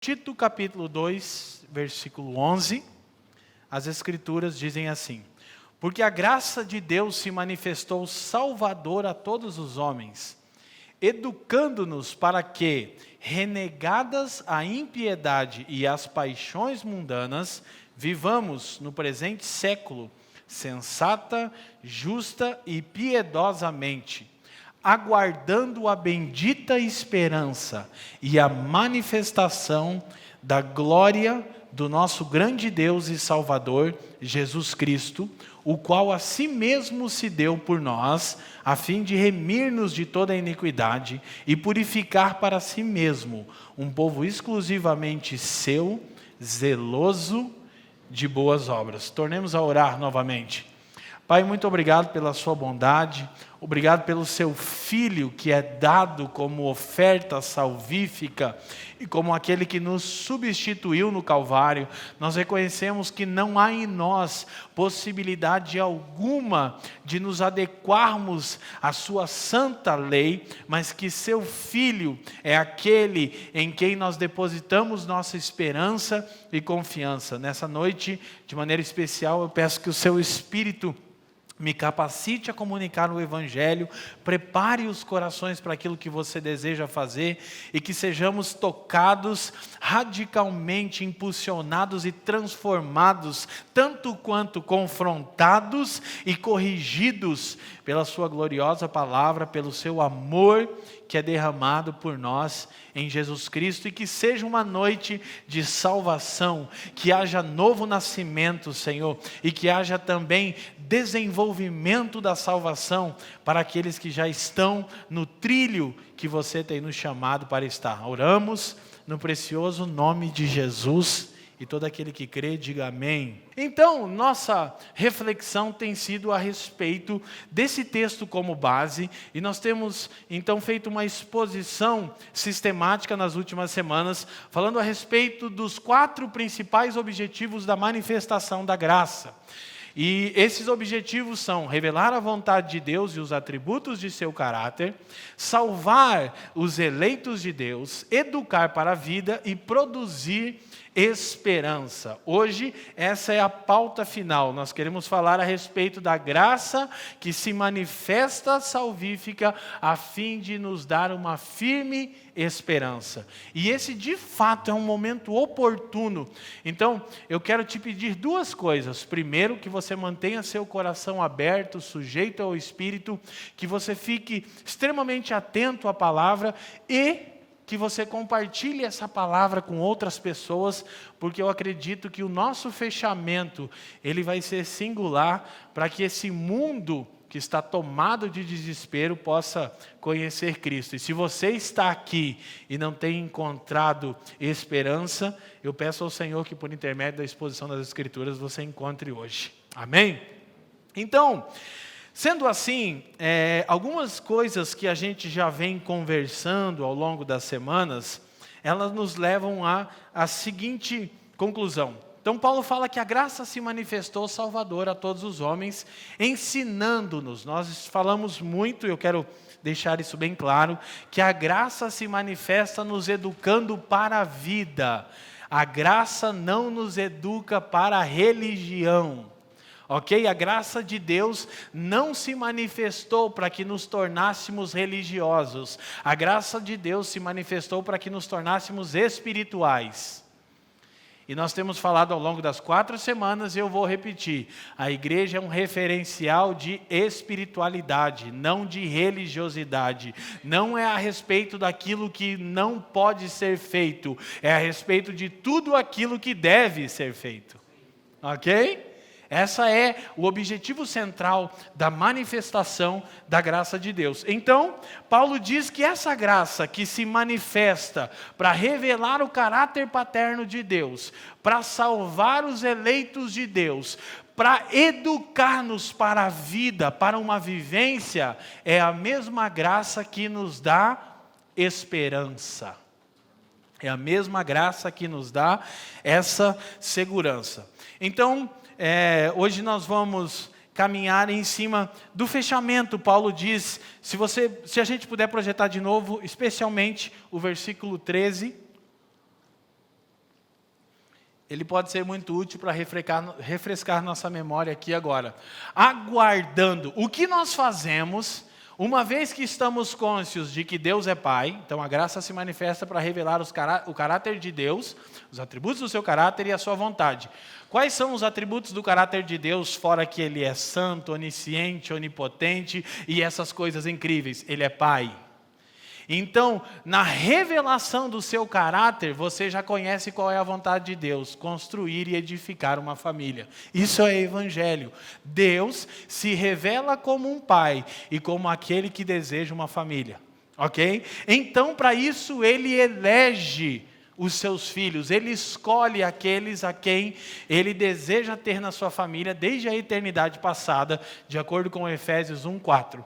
Tito capítulo 2, versículo 11, as Escrituras dizem assim: porque a graça de Deus se manifestou salvadora a todos os homens, educando-nos para que, renegadas a impiedade e as paixões mundanas, vivamos no presente século, sensata, justa e piedosamente, aguardando a bendita esperança e a manifestação da glória do nosso grande Deus e Salvador, Jesus Cristo, o qual a si mesmo se deu por nós, a fim de remir-nos de toda a iniquidade e purificar para si mesmo um povo exclusivamente seu, zeloso de boas obras. Tornemos a orar novamente. Pai, muito obrigado pela sua bondade, obrigado pelo seu Filho que é dado como oferta salvífica e como aquele que nos substituiu no Calvário. Nós reconhecemos que não há em nós possibilidade alguma de nos adequarmos à sua santa lei, mas que seu Filho é aquele em quem nós depositamos nossa esperança e confiança. Nessa noite, de maneira especial, eu peço que o seu Espírito me capacite a comunicar o Evangelho, prepare os corações para aquilo que você deseja fazer e que sejamos tocados, radicalmente impulsionados e transformados, tanto quanto confrontados e corrigidos pela sua gloriosa palavra, pelo seu amor que é derramado por nós em Jesus Cristo, e que seja uma noite de salvação, que haja novo nascimento, Senhor, e que haja também desenvolvimento da salvação para aqueles que já estão no trilho que você tem nos chamado para estar. Oramos no precioso nome de Jesus. E todo aquele que crê, diga amém. Então, nossa reflexão tem sido a respeito desse texto como base. E nós temos, então, feito uma exposição sistemática nas últimas semanas, falando a respeito dos 4 principais objetivos da manifestação da graça. E esses objetivos são revelar a vontade de Deus e os atributos de seu caráter, salvar os eleitos de Deus, educar para a vida e produzir esperança. Hoje, essa é a pauta final. Nós queremos falar a respeito da graça que se manifesta salvífica a fim de nos dar uma firme esperança. E esse, de fato, é um momento oportuno. Então, eu quero te pedir 2 coisas. Primeiro, que você mantenha seu coração aberto, sujeito ao Espírito, que você fique extremamente atento à palavra e que você compartilhe essa palavra com outras pessoas, porque eu acredito que o nosso fechamento, ele vai ser singular para que esse mundo que está tomado de desespero possa conhecer Cristo. E se você está aqui e não tem encontrado esperança, eu peço ao Senhor que por intermédio da exposição das Escrituras você encontre hoje. Amém? Então, sendo assim, algumas coisas que a gente já vem conversando ao longo das semanas, elas nos levam à seguinte conclusão. Então, Paulo fala que a graça se manifestou salvadora a todos os homens, ensinando-nos. Nós falamos muito, eu quero deixar isso bem claro, que a graça se manifesta nos educando para a vida. A graça não nos educa para a religião. Ok? A graça de Deus não se manifestou para que nos tornássemos religiosos. A graça de Deus se manifestou para que nos tornássemos espirituais. E nós temos falado ao longo das 4 semanas, e eu vou repetir, a igreja é um referencial de espiritualidade, não de religiosidade. Não é a respeito daquilo que não pode ser feito, é a respeito de tudo aquilo que deve ser feito. Ok? Essa é o objetivo central da manifestação da graça de Deus. Então, Paulo diz que essa graça que se manifesta para revelar o caráter paterno de Deus, para salvar os eleitos de Deus, para educar-nos para a vida, para uma vivência, é a mesma graça que nos dá esperança. É a mesma graça que nos dá essa segurança. Então, hoje nós vamos caminhar em cima do fechamento. Paulo diz, se a gente puder projetar de novo, especialmente o versículo 13. ele pode ser muito útil para refrescar nossa memória aqui agora. Aguardando. O que nós fazemos, uma vez que estamos cônscios de que Deus é Pai, então a graça se manifesta para revelar o caráter de Deus, os atributos do seu caráter e a sua vontade. Quais são os atributos do caráter de Deus, fora que Ele é santo, onisciente, onipotente e essas coisas incríveis? Ele é Pai. Então, na revelação do seu caráter, você já conhece qual é a vontade de Deus: construir e edificar uma família. Isso é evangelho. Deus se revela como um pai e como aquele que deseja uma família. Ok? Então, para isso, Ele elege os seus filhos. Ele escolhe aqueles a quem Ele deseja ter na sua família desde a eternidade passada, de acordo com Efésios 1:4.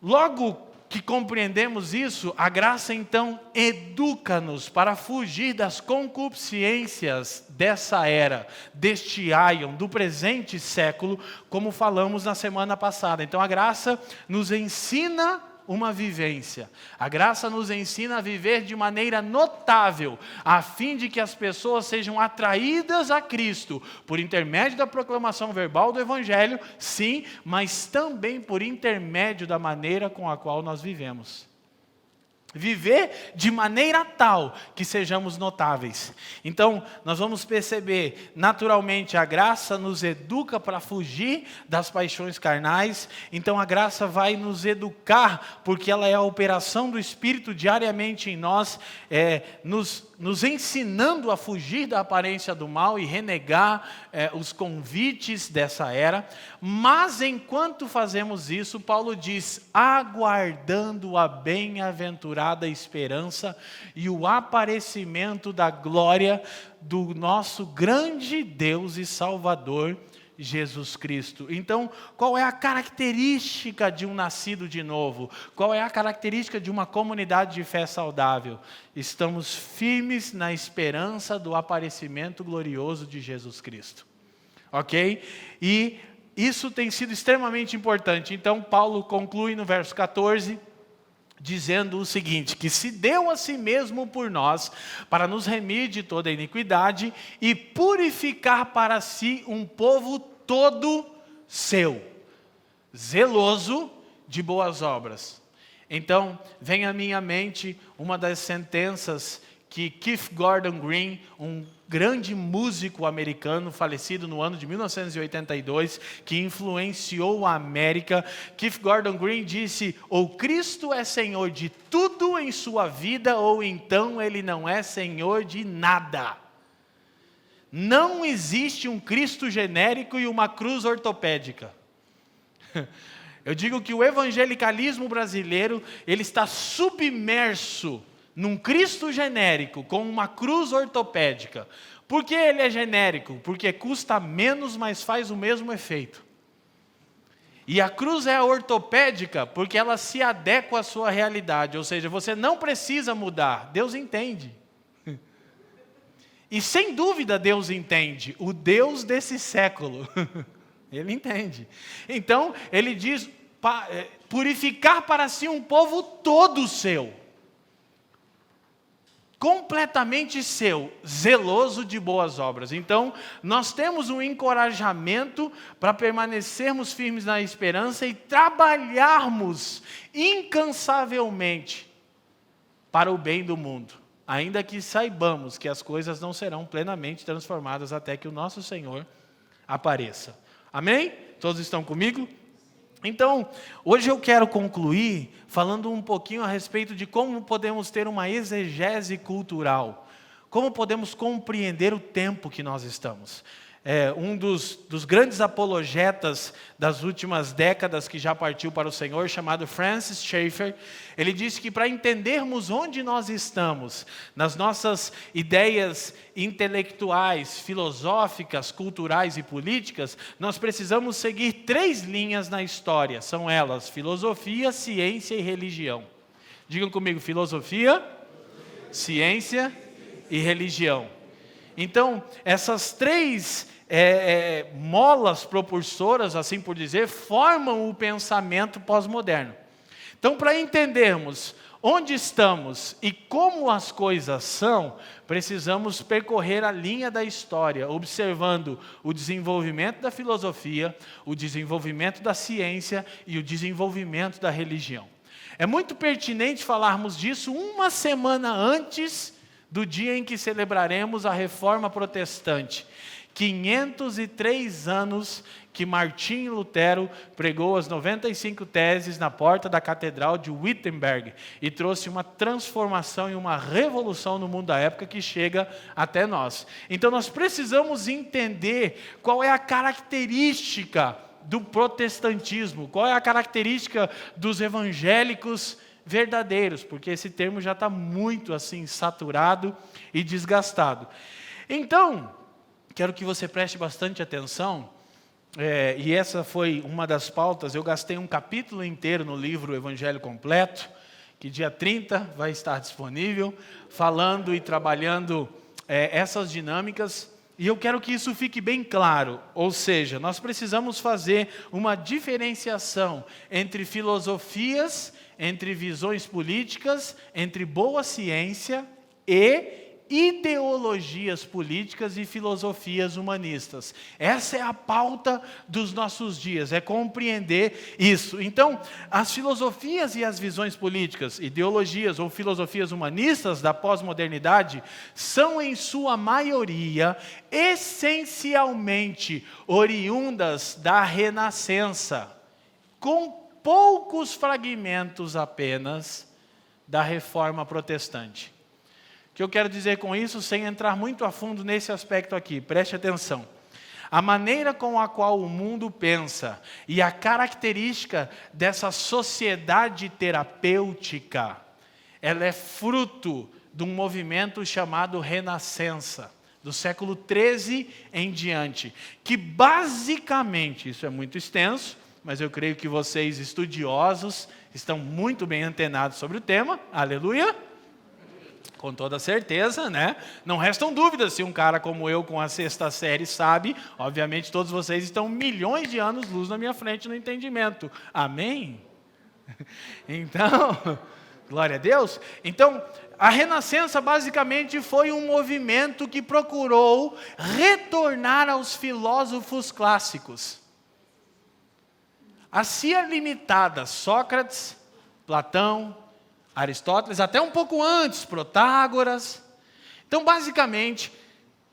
Logo que compreendemos isso, a graça então educa-nos para fugir das concupiscências dessa era, deste aion, do presente século, como falamos na semana passada. Então a graça nos ensina uma vivência. A graça nos ensina a viver de maneira notável, a fim de que as pessoas sejam atraídas a Cristo, por intermédio da proclamação verbal do Evangelho, sim, mas também por intermédio da maneira com a qual nós vivemos. Viver de maneira tal que sejamos notáveis. Então, nós vamos perceber, naturalmente, a graça nos educa para fugir das paixões carnais. Então, a graça vai nos educar, porque ela é a operação do Espírito diariamente em nós, nos ensinando a fugir da aparência do mal e renegar os convites dessa era. Mas, enquanto fazemos isso, Paulo diz, aguardando a bem-aventurada esperança e o aparecimento da glória do nosso grande Deus e Salvador, Jesus Cristo. Então, qual é a característica de um nascido de novo? Qual é a característica de uma comunidade de fé saudável? Estamos firmes na esperança do aparecimento glorioso de Jesus Cristo. Ok? E isso tem sido extremamente importante. Então, Paulo conclui no verso 14, dizendo o seguinte, que se deu a si mesmo por nós, para nos remir de toda iniquidade e purificar para si um povo todo seu, zeloso de boas obras. Então, vem à minha mente uma das sentenças que Keith Gordon Green, um grande músico americano, falecido no ano de 1982, que influenciou a América. Keith Gordon Green disse, ou Cristo é Senhor de tudo em sua vida, ou então Ele não é Senhor de nada. Não existe um Cristo genérico e uma cruz ortopédica. Eu digo que o evangelicalismo brasileiro, ele está submerso num Cristo genérico, com uma cruz ortopédica. Por que ele é genérico? Porque custa menos, mas faz o mesmo efeito. E a cruz é ortopédica, porque ela se adequa à sua realidade. Ou seja, você não precisa mudar, Deus entende. E sem dúvida Deus entende, o Deus desse século. Ele entende. Então, ele diz, purificar para si um povo todo seu. Completamente seu, zeloso de boas obras. Então, nós temos um encorajamento para permanecermos firmes na esperança e trabalharmos incansavelmente para o bem do mundo, ainda que saibamos que as coisas não serão plenamente transformadas até que o nosso Senhor apareça. Amém? Todos estão comigo? Então, hoje eu quero concluir falando um pouquinho a respeito de como podemos ter uma exegese cultural, como podemos compreender o tempo que nós estamos. Um dos grandes apologetas das últimas décadas que já partiu para o Senhor, chamado Francis Schaeffer, ele disse que para entendermos onde nós estamos, nas nossas ideias intelectuais, filosóficas, culturais e políticas, nós precisamos seguir 3 linhas na história. São elas: filosofia, ciência e religião. Digam comigo: filosofia, ciência e religião. Então, essas 3 molas propulsoras, assim por dizer, formam o pensamento pós-moderno. Então, para entendermos onde estamos e como as coisas são, precisamos percorrer a linha da história, observando o desenvolvimento da filosofia, o desenvolvimento da ciência e o desenvolvimento da religião. É muito pertinente falarmos disso uma semana antes do dia em que celebraremos a Reforma Protestante. 503 anos que Martinho Lutero pregou as 95 teses na porta da Catedral de Wittenberg e trouxe uma transformação e uma revolução no mundo da época que chega até nós. Então nós precisamos entender qual é a característica do protestantismo, qual é a característica dos evangélicos verdadeiros, porque esse termo já está muito assim saturado e desgastado. Então, quero que você preste bastante atenção, e essa foi uma das pautas. Eu gastei um capítulo inteiro no livro Evangelho Completo, que dia 30 vai estar disponível, falando e trabalhando essas dinâmicas, e eu quero que isso fique bem claro, ou seja, nós precisamos fazer uma diferenciação entre filosofias, entre visões políticas, entre boa ciência e ideologias políticas e filosofias humanistas. Essa é a pauta dos nossos dias, é compreender isso. Então, as filosofias e as visões políticas, ideologias ou filosofias humanistas da pós-modernidade são, em sua maioria, essencialmente oriundas da Renascença, com poucos fragmentos apenas da Reforma Protestante. O que eu quero dizer com isso, sem entrar muito a fundo nesse aspecto aqui, preste atenção. A maneira com a qual o mundo pensa e a característica dessa sociedade terapêutica, ela é fruto de um movimento chamado Renascença, do século XIII em diante, que basicamente, isso é muito extenso, mas eu creio que vocês estudiosos estão muito bem antenados sobre o tema, aleluia. Com toda certeza, né? Não restam dúvidas, se um cara como eu com a 6ª série sabe, obviamente todos vocês estão milhões de anos-luz na minha frente no entendimento. Amém? Então, glória a Deus. Então, a Renascença basicamente foi um movimento que procurou retornar aos filósofos clássicos. A Cia limitada, Sócrates, Platão, Aristóteles, até um pouco antes, Protágoras. Então, basicamente,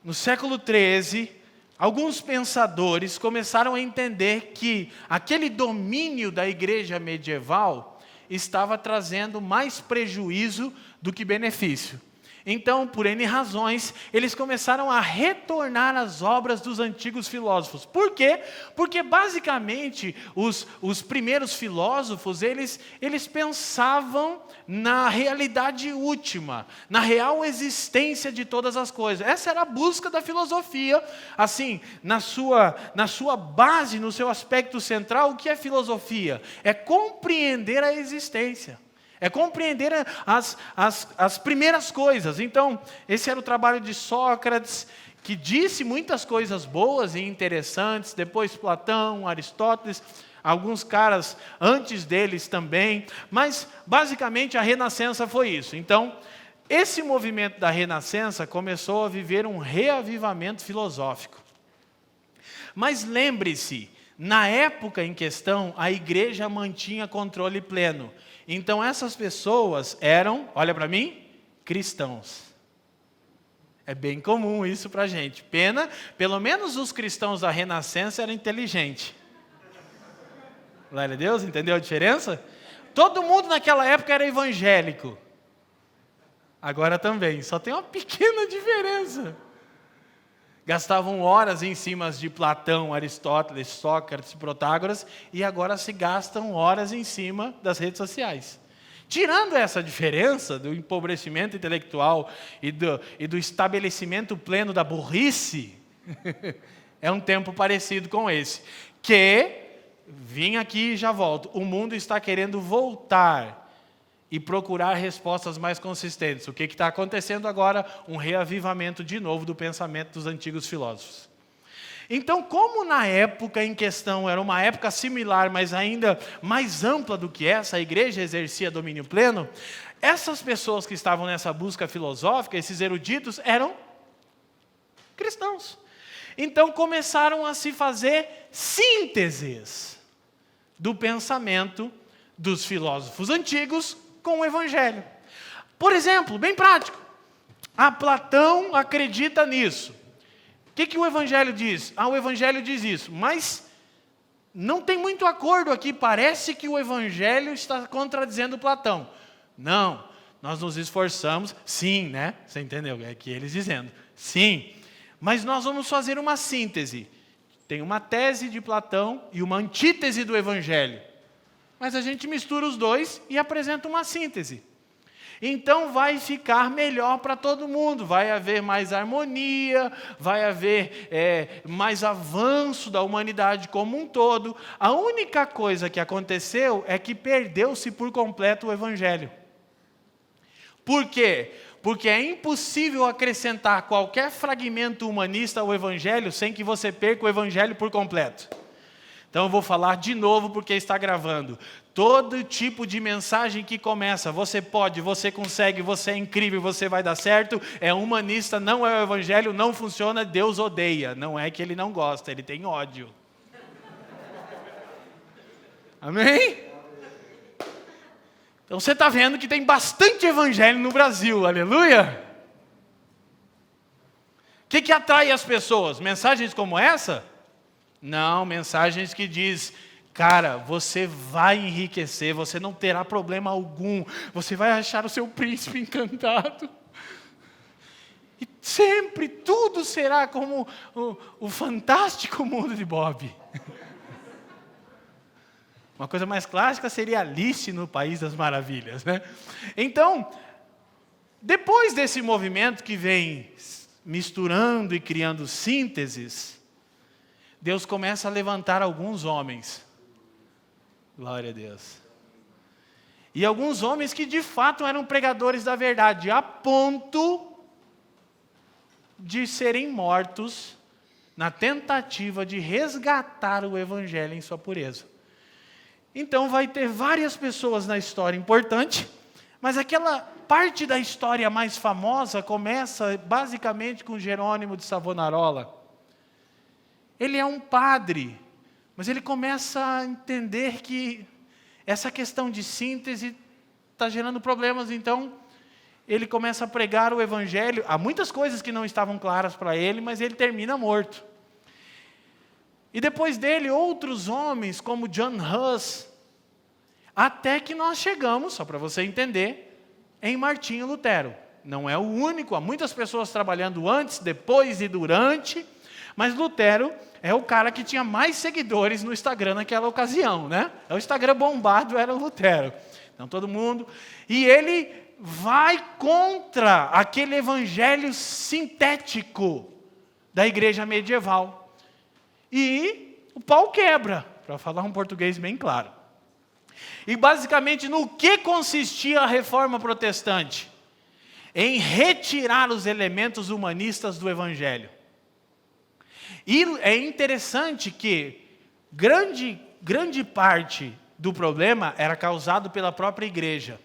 no século XIII, alguns pensadores começaram a entender que aquele domínio da igreja medieval estava trazendo mais prejuízo do que benefício. Então, por N razões, eles começaram a retornar às obras dos antigos filósofos. Por quê? Porque, basicamente, os primeiros filósofos, eles pensavam na realidade última, na real existência de todas as coisas. Essa era a busca da filosofia. Assim, na sua base, no seu aspecto central, o que é filosofia? É compreender a existência. É compreender as primeiras coisas. Então, esse era o trabalho de Sócrates, que disse muitas coisas boas e interessantes. Depois Platão, Aristóteles, alguns caras antes deles também. Mas, basicamente, a Renascença foi isso. Então, esse movimento da Renascença começou a viver um reavivamento filosófico. Mas lembre-se, na época em questão, a igreja mantinha controle pleno. Então essas pessoas eram, olha para mim, cristãos. É bem comum isso para a gente. Pena, pelo menos os cristãos da Renascença eram inteligentes. Glória a Deus, entendeu a diferença? Todo mundo naquela época era evangélico. Agora também, só tem uma pequena diferença. Gastavam horas em cima de Platão, Aristóteles, Sócrates, Protágoras, e agora se gastam horas em cima das redes sociais. Tirando essa diferença do empobrecimento intelectual e do estabelecimento pleno da burrice, é um tempo parecido com esse. Que, vim aqui e já volto, o mundo está querendo voltar e procurar respostas mais consistentes. O que está acontecendo agora? Um reavivamento de novo do pensamento dos antigos filósofos. Então, como na época em questão era uma época similar, mas ainda mais ampla do que essa, a igreja exercia domínio pleno, Essas pessoas que estavam nessa busca filosófica, esses eruditos, eram cristãos. Então começaram a se fazer sínteses do pensamento dos filósofos antigos com o Evangelho. Por exemplo, bem prático, Platão acredita nisso. O que o Evangelho diz? O Evangelho diz isso, mas não tem muito acordo aqui, parece que o Evangelho está contradizendo Platão. Não, nós nos esforçamos, sim, né? Você entendeu? É aqui eles dizendo, sim, mas nós vamos fazer uma síntese. Tem uma tese de Platão e uma antítese do Evangelho. Mas a gente mistura os dois e apresenta uma síntese. Então vai ficar melhor para todo mundo, vai haver mais harmonia, vai haver mais avanço da humanidade como um todo. A única coisa que aconteceu é que perdeu-se por completo o Evangelho. Por quê? Porque é impossível acrescentar qualquer fragmento humanista ao Evangelho sem que você perca o Evangelho por completo. Então eu vou falar de novo porque está gravando. Todo tipo de mensagem que começa, você pode, você consegue, você é incrível, você vai dar certo, é humanista, não é o Evangelho, não funciona, Deus odeia. Não é que ele não gosta, ele tem ódio. Amém? Então você está vendo que tem bastante Evangelho no Brasil, aleluia? O que atrai as pessoas? Mensagens como essa? Não, mensagens que diz, cara, você vai enriquecer, você não terá problema algum, você vai achar o seu príncipe encantado. E sempre tudo será como o fantástico mundo de Bob. Uma coisa mais clássica seria Alice no País das Maravilhas, né? Então, depois desse movimento que vem misturando e criando sínteses, Deus começa a levantar alguns homens. Glória a Deus. E alguns homens que de fato eram pregadores da verdade, a ponto de serem mortos na tentativa de resgatar o Evangelho em sua pureza. Então vai ter várias pessoas na história importante, mas aquela parte da história mais famosa começa basicamente com Jerônimo de Savonarola. Ele é um padre, mas ele começa a entender que essa questão de síntese está gerando problemas, então ele começa a pregar o Evangelho. Há muitas coisas que não estavam claras para ele, mas ele termina morto. E depois dele, outros homens, como John Huss, até que nós chegamos, só para você entender, em Martinho Lutero. Não é o único, há muitas pessoas trabalhando antes, depois e durante, mas Lutero é o cara que tinha mais seguidores no Instagram naquela ocasião, né? O Instagram bombado era o Lutero. Então todo mundo... E ele vai contra aquele evangelho sintético da igreja medieval. E o pau quebra, para falar um português bem claro. E basicamente no que consistia a reforma protestante? Em retirar os elementos humanistas do evangelho. E é interessante que grande parte do problema era causado pela própria igreja.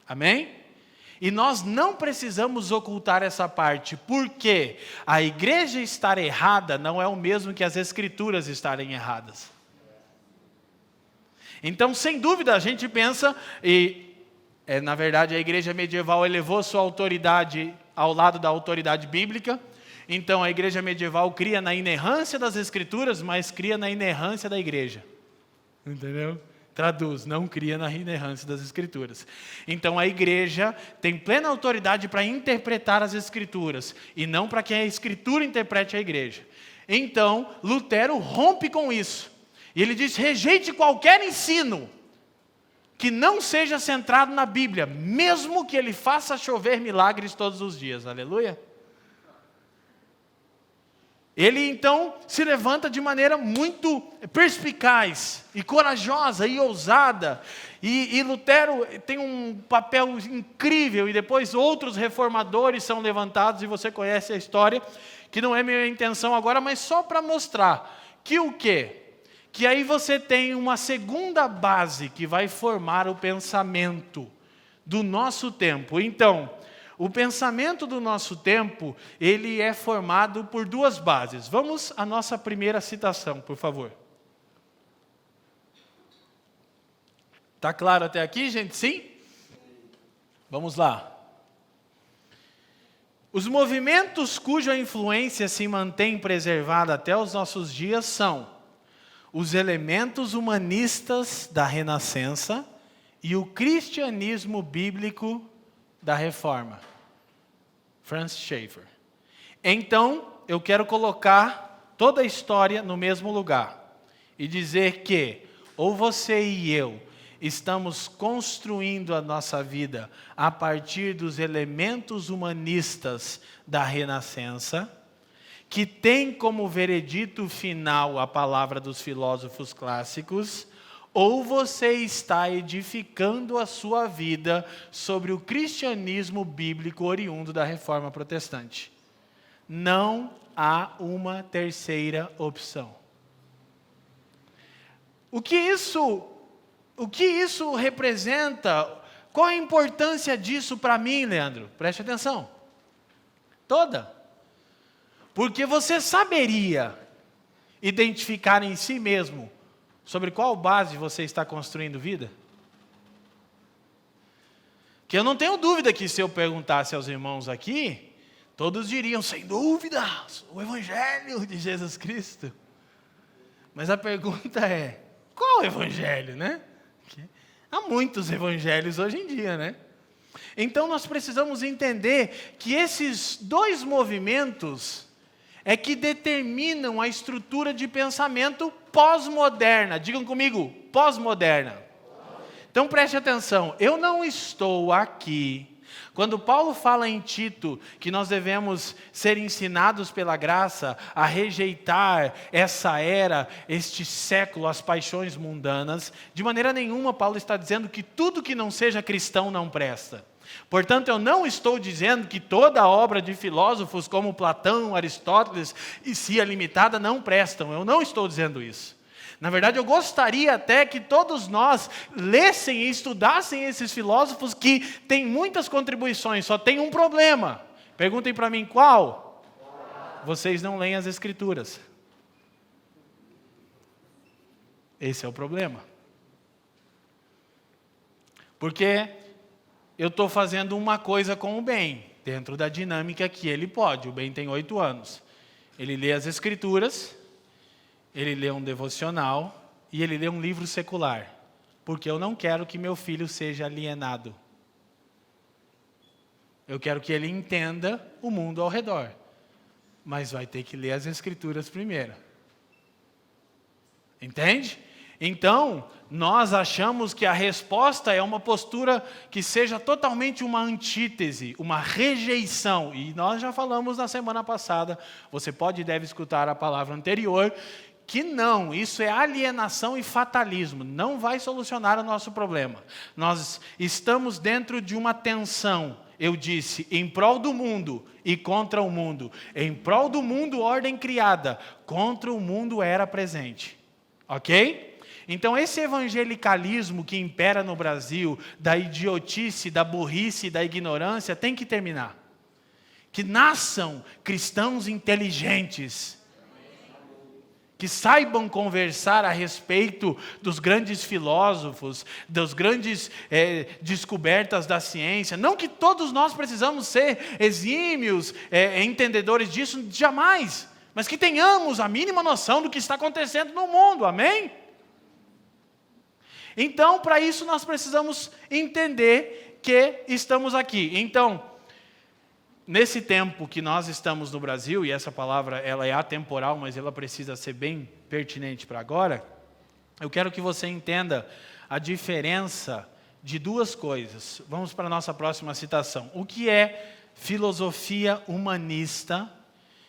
Amém? E nós não precisamos ocultar essa parte, porque a igreja estar errada não é o mesmo que as escrituras estarem erradas. Então, sem dúvida, a gente pensa, na verdade a igreja medieval elevou sua autoridade ao lado da autoridade bíblica. Então a igreja medieval cria na inerrância das escrituras, mas cria na inerrância da igreja. Entendeu? Traduz, não cria na inerrância das escrituras. Então a igreja tem plena autoridade para interpretar as escrituras, e não para que a escritura interprete a igreja. Então Lutero rompe com isso. E ele diz, rejeite qualquer ensino que não seja centrado na Bíblia, mesmo que ele faça chover milagres todos os dias. Aleluia. Ele então se levanta de maneira muito perspicaz e corajosa e ousada. E Lutero tem um papel incrível, e depois outros reformadores são levantados, e você conhece a história, que não é minha intenção agora, mas só para mostrar que o quê? Que aí você tem uma segunda base que vai formar o pensamento do nosso tempo. Então, o pensamento do nosso tempo, ele é formado por duas bases. Vamos à nossa primeira citação, por favor. Está claro até aqui, gente? Sim? Vamos lá. Os movimentos cuja influência se mantém preservada até os nossos dias são os elementos humanistas da Renascença e o cristianismo bíblico da Reforma. Francis Schaeffer. Então, eu quero colocar toda a história no mesmo lugar e dizer que ou você e eu estamos construindo a nossa vida a partir dos elementos humanistas da Renascença, que tem como veredito final a palavra dos filósofos clássicos, ou você está edificando a sua vida sobre o cristianismo bíblico oriundo da Reforma Protestante. Não há uma terceira opção. O que isso representa? Qual a importância disso para mim, Leandro? Preste atenção. Toda. Porque você saberia identificar em si mesmo sobre qual base você está construindo vida? Que eu não tenho dúvida que se eu perguntasse aos irmãos aqui, todos diriam, sem dúvida, o Evangelho de Jesus Cristo. Mas a pergunta é, qual Evangelho, né? Há muitos evangelhos hoje em dia, né? Então nós precisamos entender que esses dois movimentos é que determinam a estrutura de pensamento pós-moderna. Digam comigo, pós-moderna. Então preste atenção, eu não estou aqui. Quando Paulo fala em Tito que nós devemos ser ensinados pela graça a rejeitar essa era, este século, as paixões mundanas, de maneira nenhuma Paulo está dizendo que tudo que não seja cristão não presta. Portanto, eu não estou dizendo que toda obra de filósofos como Platão, Aristóteles e Cia Limitada não prestam. Eu não estou dizendo isso. Na verdade, eu gostaria até que todos nós lessem e estudassem esses filósofos que têm muitas contribuições, só tem um problema. Perguntem para mim qual? Vocês não leem as Escrituras. Esse é o problema. Porque eu estou fazendo uma coisa com o bem, dentro da dinâmica que ele pode. O bem tem 8 anos. Ele lê as Escrituras, ele lê um devocional e ele lê um livro secular. Porque eu não quero que meu filho seja alienado. Eu quero que ele entenda o mundo ao redor. Mas vai ter que ler as Escrituras primeiro. Entende? Então, nós achamos que a resposta é uma postura que seja totalmente uma antítese, uma rejeição. E nós já falamos na semana passada, você pode e deve escutar a palavra anterior, que não, isso é alienação e fatalismo, não vai solucionar o nosso problema. Nós estamos dentro de uma tensão, eu disse, em prol do mundo e contra o mundo. Em prol do mundo, ordem criada, contra o mundo era presente. Ok? Então esse evangelicalismo que impera no Brasil, da idiotice, da burrice, da ignorância, tem que terminar. Que nasçam cristãos inteligentes, que saibam conversar a respeito dos grandes filósofos, das grandes descobertas da ciência. Não que todos nós precisamos ser exímios, entendedores disso, jamais. Mas que tenhamos a mínima noção do que está acontecendo no mundo, amém? Então, para isso nós precisamos entender que estamos aqui. Então, nesse tempo que nós estamos no Brasil, e essa palavra ela é atemporal, mas ela precisa ser bem pertinente para agora, eu quero que você entenda a diferença de duas coisas. Vamos para a nossa próxima citação. O que é filosofia humanista?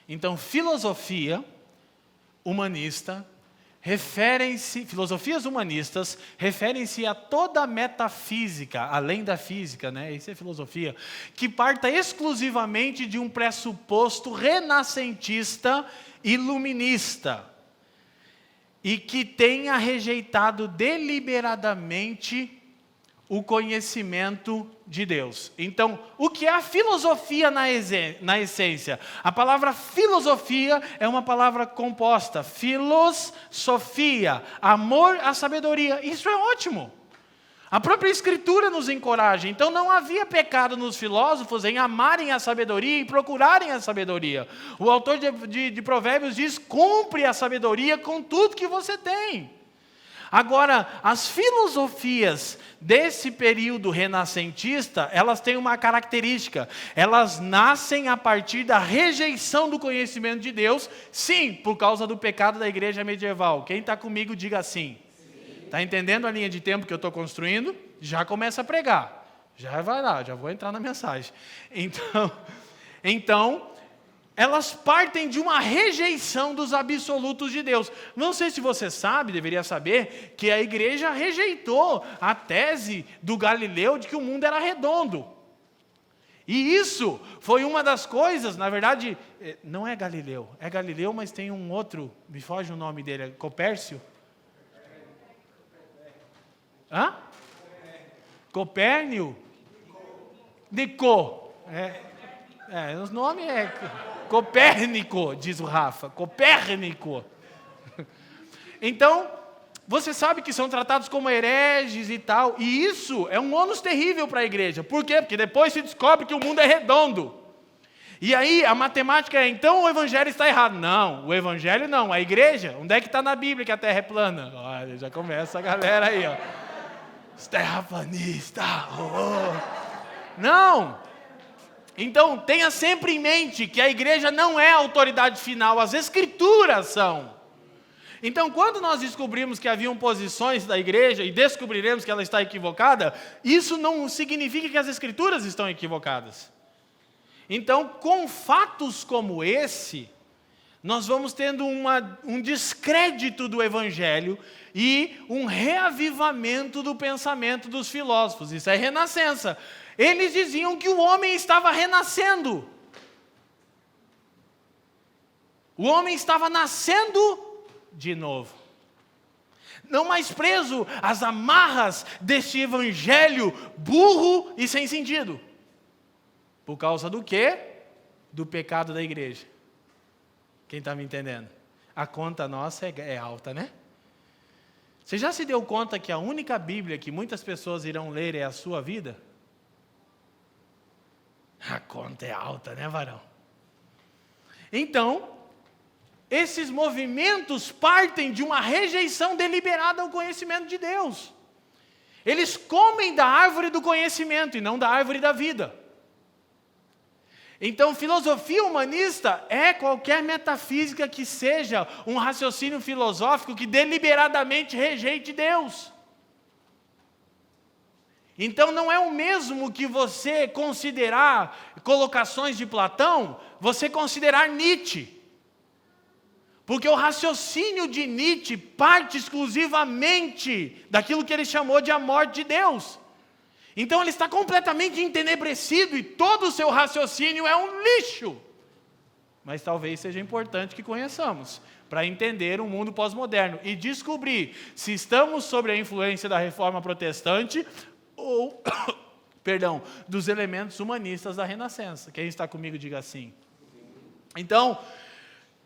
Então, filosofia humanista filosofias humanistas referem-se a toda a metafísica, além da física, né? Isso é filosofia, que parta exclusivamente de um pressuposto renascentista iluminista e que tenha rejeitado deliberadamente o conhecimento de Deus. Então, o que é a filosofia na essência? A palavra filosofia é uma palavra composta. Filosofia, amor à sabedoria. Isso é ótimo. A própria Escritura nos encoraja. Então, não havia pecado nos filósofos em amarem a sabedoria e procurarem a sabedoria. O autor de Provérbios diz: cumpre a sabedoria com tudo que você tem. Agora, as filosofias desse período renascentista, elas têm uma característica. Elas nascem a partir da rejeição do conhecimento de Deus, sim, por causa do pecado da igreja medieval. Quem está comigo, diga sim. Está entendendo a linha de tempo que eu estou construindo? Já começa a pregar. Já vai lá, já vou entrar na mensagem. Então, elas partem de uma rejeição dos absolutos de Deus. Não sei se você sabe, deveria saber, que a igreja rejeitou a tese do Galileu de que o mundo era redondo. E isso foi uma das coisas, na verdade, não é Galileu, mas tem um outro, me foge o nome dele, Copércio? Hã? Copérnio? Nicô. O nome é Copérnico, diz o Rafa. Copérnico. Então, você sabe que são tratados como hereges e tal. E isso é um ônus terrível para a igreja. Por quê? Porque depois se descobre que o mundo é redondo. E aí a matemática é, então o evangelho está errado. Não, o evangelho não. A igreja, onde é que está na Bíblia que a terra é plana? Olha, já começa a galera aí, ó. Os terraplanistas. Não. Então, tenha sempre em mente que a igreja não é a autoridade final, as escrituras são. Então, quando nós descobrimos que haviam posições da igreja e descobriremos que ela está equivocada, isso não significa que as escrituras estão equivocadas. Então, com fatos como esse, nós vamos tendo um descrédito do evangelho e um reavivamento do pensamento dos filósofos. Isso é renascença. Eles diziam que o homem estava renascendo. O homem estava nascendo de novo. Não mais preso às amarras deste evangelho burro e sem sentido. Por causa do quê? Do pecado da igreja. Quem está me entendendo? A conta nossa é alta, né? Você já se deu conta que a única Bíblia que muitas pessoas irão ler é a sua vida? A conta é alta, né, varão? Então, esses movimentos partem de uma rejeição deliberada ao conhecimento de Deus. Eles comem da árvore do conhecimento e não da árvore da vida. Então, filosofia humanista é qualquer metafísica que seja um raciocínio filosófico que deliberadamente rejeite Deus. Então, não é o mesmo que você considerar colocações de Platão, você considerar Nietzsche. Porque o raciocínio de Nietzsche parte exclusivamente daquilo que ele chamou de a morte de Deus. Então ele está completamente entenebrecido e todo o seu raciocínio é um lixo. Mas talvez seja importante que conheçamos, para entender o mundo pós-moderno e descobrir se estamos sob a influência da reforma protestante ou, dos elementos humanistas da Renascença. Quem está comigo, diga sim. Então,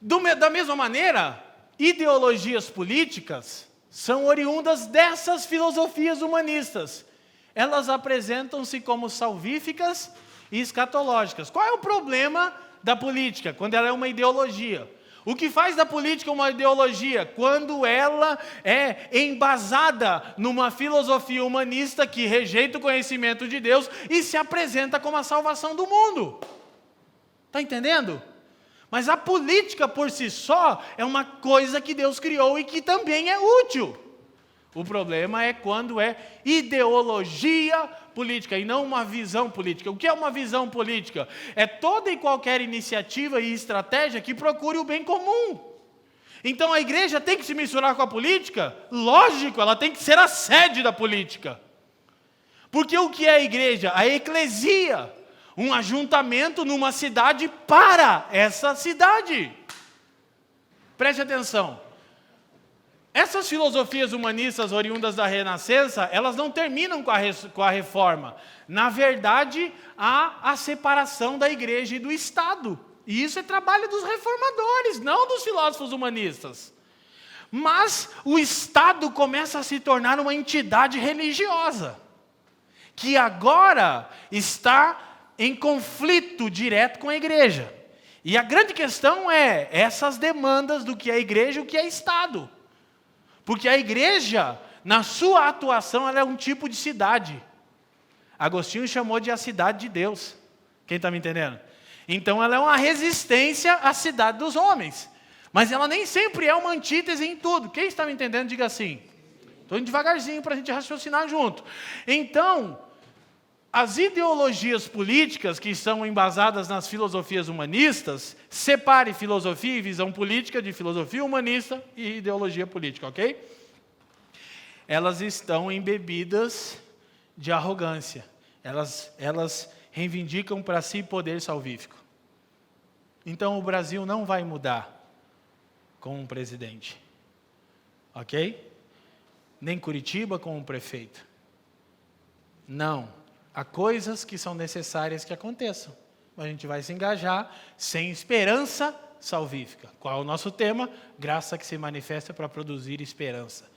da mesma maneira, ideologias políticas são oriundas dessas filosofias humanistas. Elas apresentam-se como salvíficas e escatológicas. Qual é o problema da política? Quando ela é uma ideologia. O que faz da política uma ideologia? Quando ela é embasada numa filosofia humanista que rejeita o conhecimento de Deus e se apresenta como a salvação do mundo. Está entendendo? Mas a política por si só é uma coisa que Deus criou e que também é útil. O problema é quando é ideologia política e não uma visão política. O que é uma visão política? É toda e qualquer iniciativa e estratégia que procure o bem comum. Então a igreja tem que se misturar com a política? Lógico, ela tem que ser a sede da política. Porque o que é a igreja? A eclesia. Um ajuntamento numa cidade para essa cidade. Preste atenção. essas filosofias humanistas oriundas da Renascença, elas não terminam com a reforma. Na verdade, há a separação da igreja e do Estado. E isso é trabalho dos reformadores, não dos filósofos humanistas. Mas o Estado começa a se tornar uma entidade religiosa, que agora está em conflito direto com a igreja. E a grande questão é essas demandas do que é igreja e o que é Estado. Porque a igreja, na sua atuação, ela é um tipo de cidade. Agostinho chamou de a cidade de Deus. Quem está me entendendo? Então ela é uma resistência à cidade dos homens. Mas ela nem sempre é uma antítese em tudo. Quem está me entendendo, diga assim. Estou indo devagarzinho para a gente raciocinar junto. Então, as ideologias políticas que são embasadas nas filosofias humanistas, separe filosofia e visão política de filosofia humanista e ideologia política, ok? Elas estão embebidas de arrogância. Elas reivindicam para si poder salvífico. Então o Brasil não vai mudar com um presidente, ok? Nem Curitiba com um prefeito. Não. Há coisas que são necessárias que aconteçam. A gente vai se engajar sem esperança salvífica. Qual é o nosso tema? Graça que se manifesta para produzir esperança.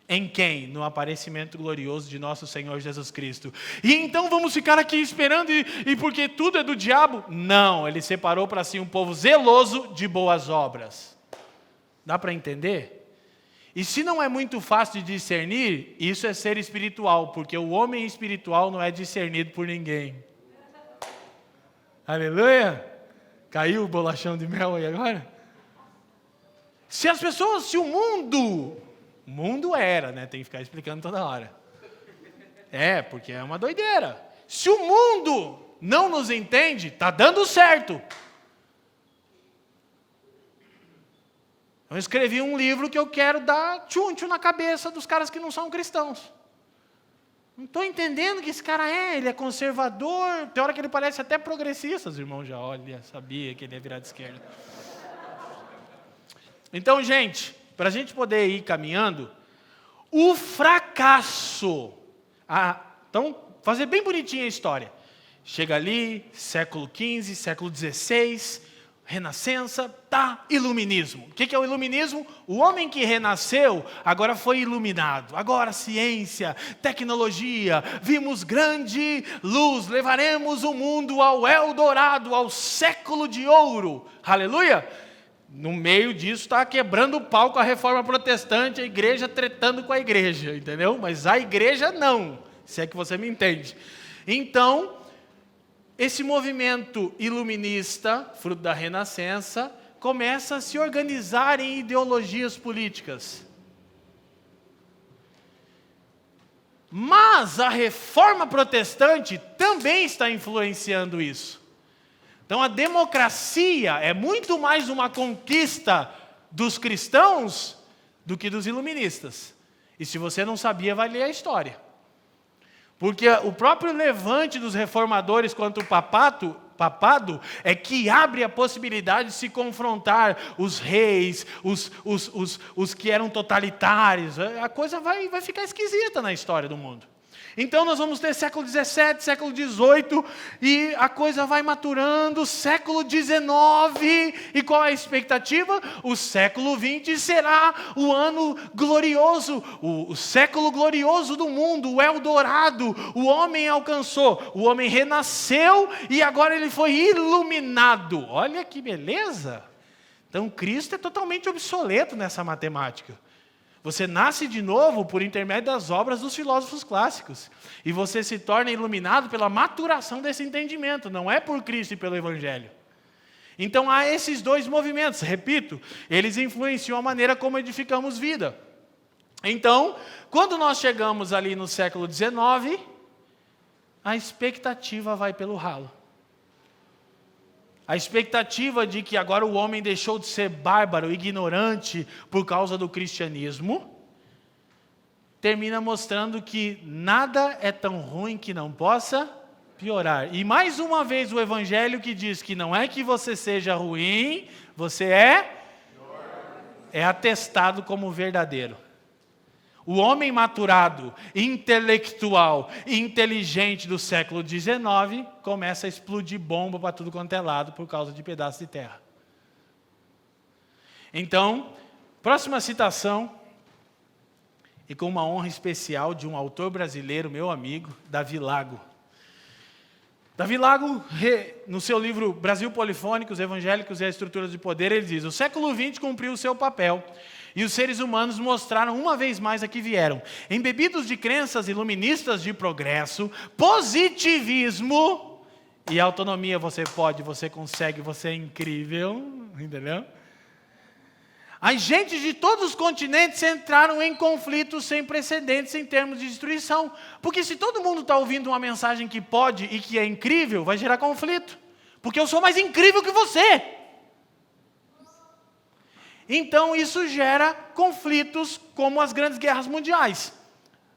Em quem? No aparecimento glorioso de nosso Senhor Jesus Cristo. E então vamos ficar aqui esperando e porque tudo é do diabo? Não, ele separou para si um povo zeloso de boas obras. Dá para entender? E se não é muito fácil de discernir, isso é ser espiritual, porque o homem espiritual não é discernido por ninguém. Aleluia! Caiu o bolachão de mel aí agora? Se o mundo era, né? Tem que ficar explicando toda hora. Porque é uma doideira. Se o mundo não nos entende, está dando certo. Eu escrevi um livro que eu quero dar tchum-tchum na cabeça dos caras que não são cristãos. Não estou entendendo que esse cara ele é conservador, tem hora que ele parece até progressista, os irmãos já olham, sabia que ele ia virar de esquerda. Então, gente, para a gente poder ir caminhando, o fracasso, então, fazer bem bonitinha a história. Chega ali, século XV, século XVI, Renascença, iluminismo. O que é o iluminismo? O homem que renasceu agora foi iluminado. Agora ciência, tecnologia, vimos grande luz, levaremos o mundo ao Eldorado, ao século de ouro. Aleluia! No meio disso está quebrando o pau com a reforma protestante, a igreja tretando com a igreja, entendeu? Mas a igreja não, se é que você me entende. Então, esse movimento iluminista, fruto da Renascença, começa a se organizar em ideologias políticas. Mas a reforma protestante também está influenciando isso. Então a democracia é muito mais uma conquista dos cristãos do que dos iluministas. E se você não sabia, vai ler a história. Porque o próprio levante dos reformadores contra o papado é que abre a possibilidade de se confrontar os reis, os que eram totalitários. A coisa vai ficar esquisita na história do mundo. Então nós vamos ter século XVII, século XVIII, e a coisa vai maturando, século XIX, e qual é a expectativa? O século XX será o ano glorioso, o século glorioso do mundo, o Eldorado, o homem alcançou, o homem renasceu, e agora ele foi iluminado. Olha que beleza! Então Cristo é totalmente obsoleto nessa matemática. Você nasce de novo por intermédio das obras dos filósofos clássicos. E você se torna iluminado pela maturação desse entendimento. Não é por Cristo e pelo Evangelho. Então há esses dois movimentos. Repito, eles influenciam a maneira como edificamos vida. Então, quando nós chegamos ali no século XIX, a expectativa vai pelo ralo. A expectativa de que agora o homem deixou de ser bárbaro, ignorante, por causa do cristianismo, termina mostrando que nada é tão ruim que não possa piorar. E mais uma vez o Evangelho que diz que não é que você seja ruim, você é atestado como verdadeiro. O homem maturado, intelectual e inteligente do século XIX começa a explodir bomba para tudo quanto é lado por causa de pedaços de terra. Então, próxima citação, e com uma honra especial de um autor brasileiro, meu amigo, Davi Lago. Davi Lago, no seu livro Brasil Polifônico, os Evangélicos e as Estruturas de Poder, ele diz: o século XX cumpriu o seu papel, e os seres humanos mostraram uma vez mais a que vieram. Embebidos de crenças iluministas de progresso, positivismo e autonomia, você pode, você consegue, você é incrível, entendeu? As gentes de todos os continentes entraram em conflitos sem precedentes em termos de destruição. Porque se todo mundo está ouvindo uma mensagem que pode e que é incrível, vai gerar conflito. Porque eu sou mais incrível que você. Então isso gera conflitos como as grandes guerras mundiais.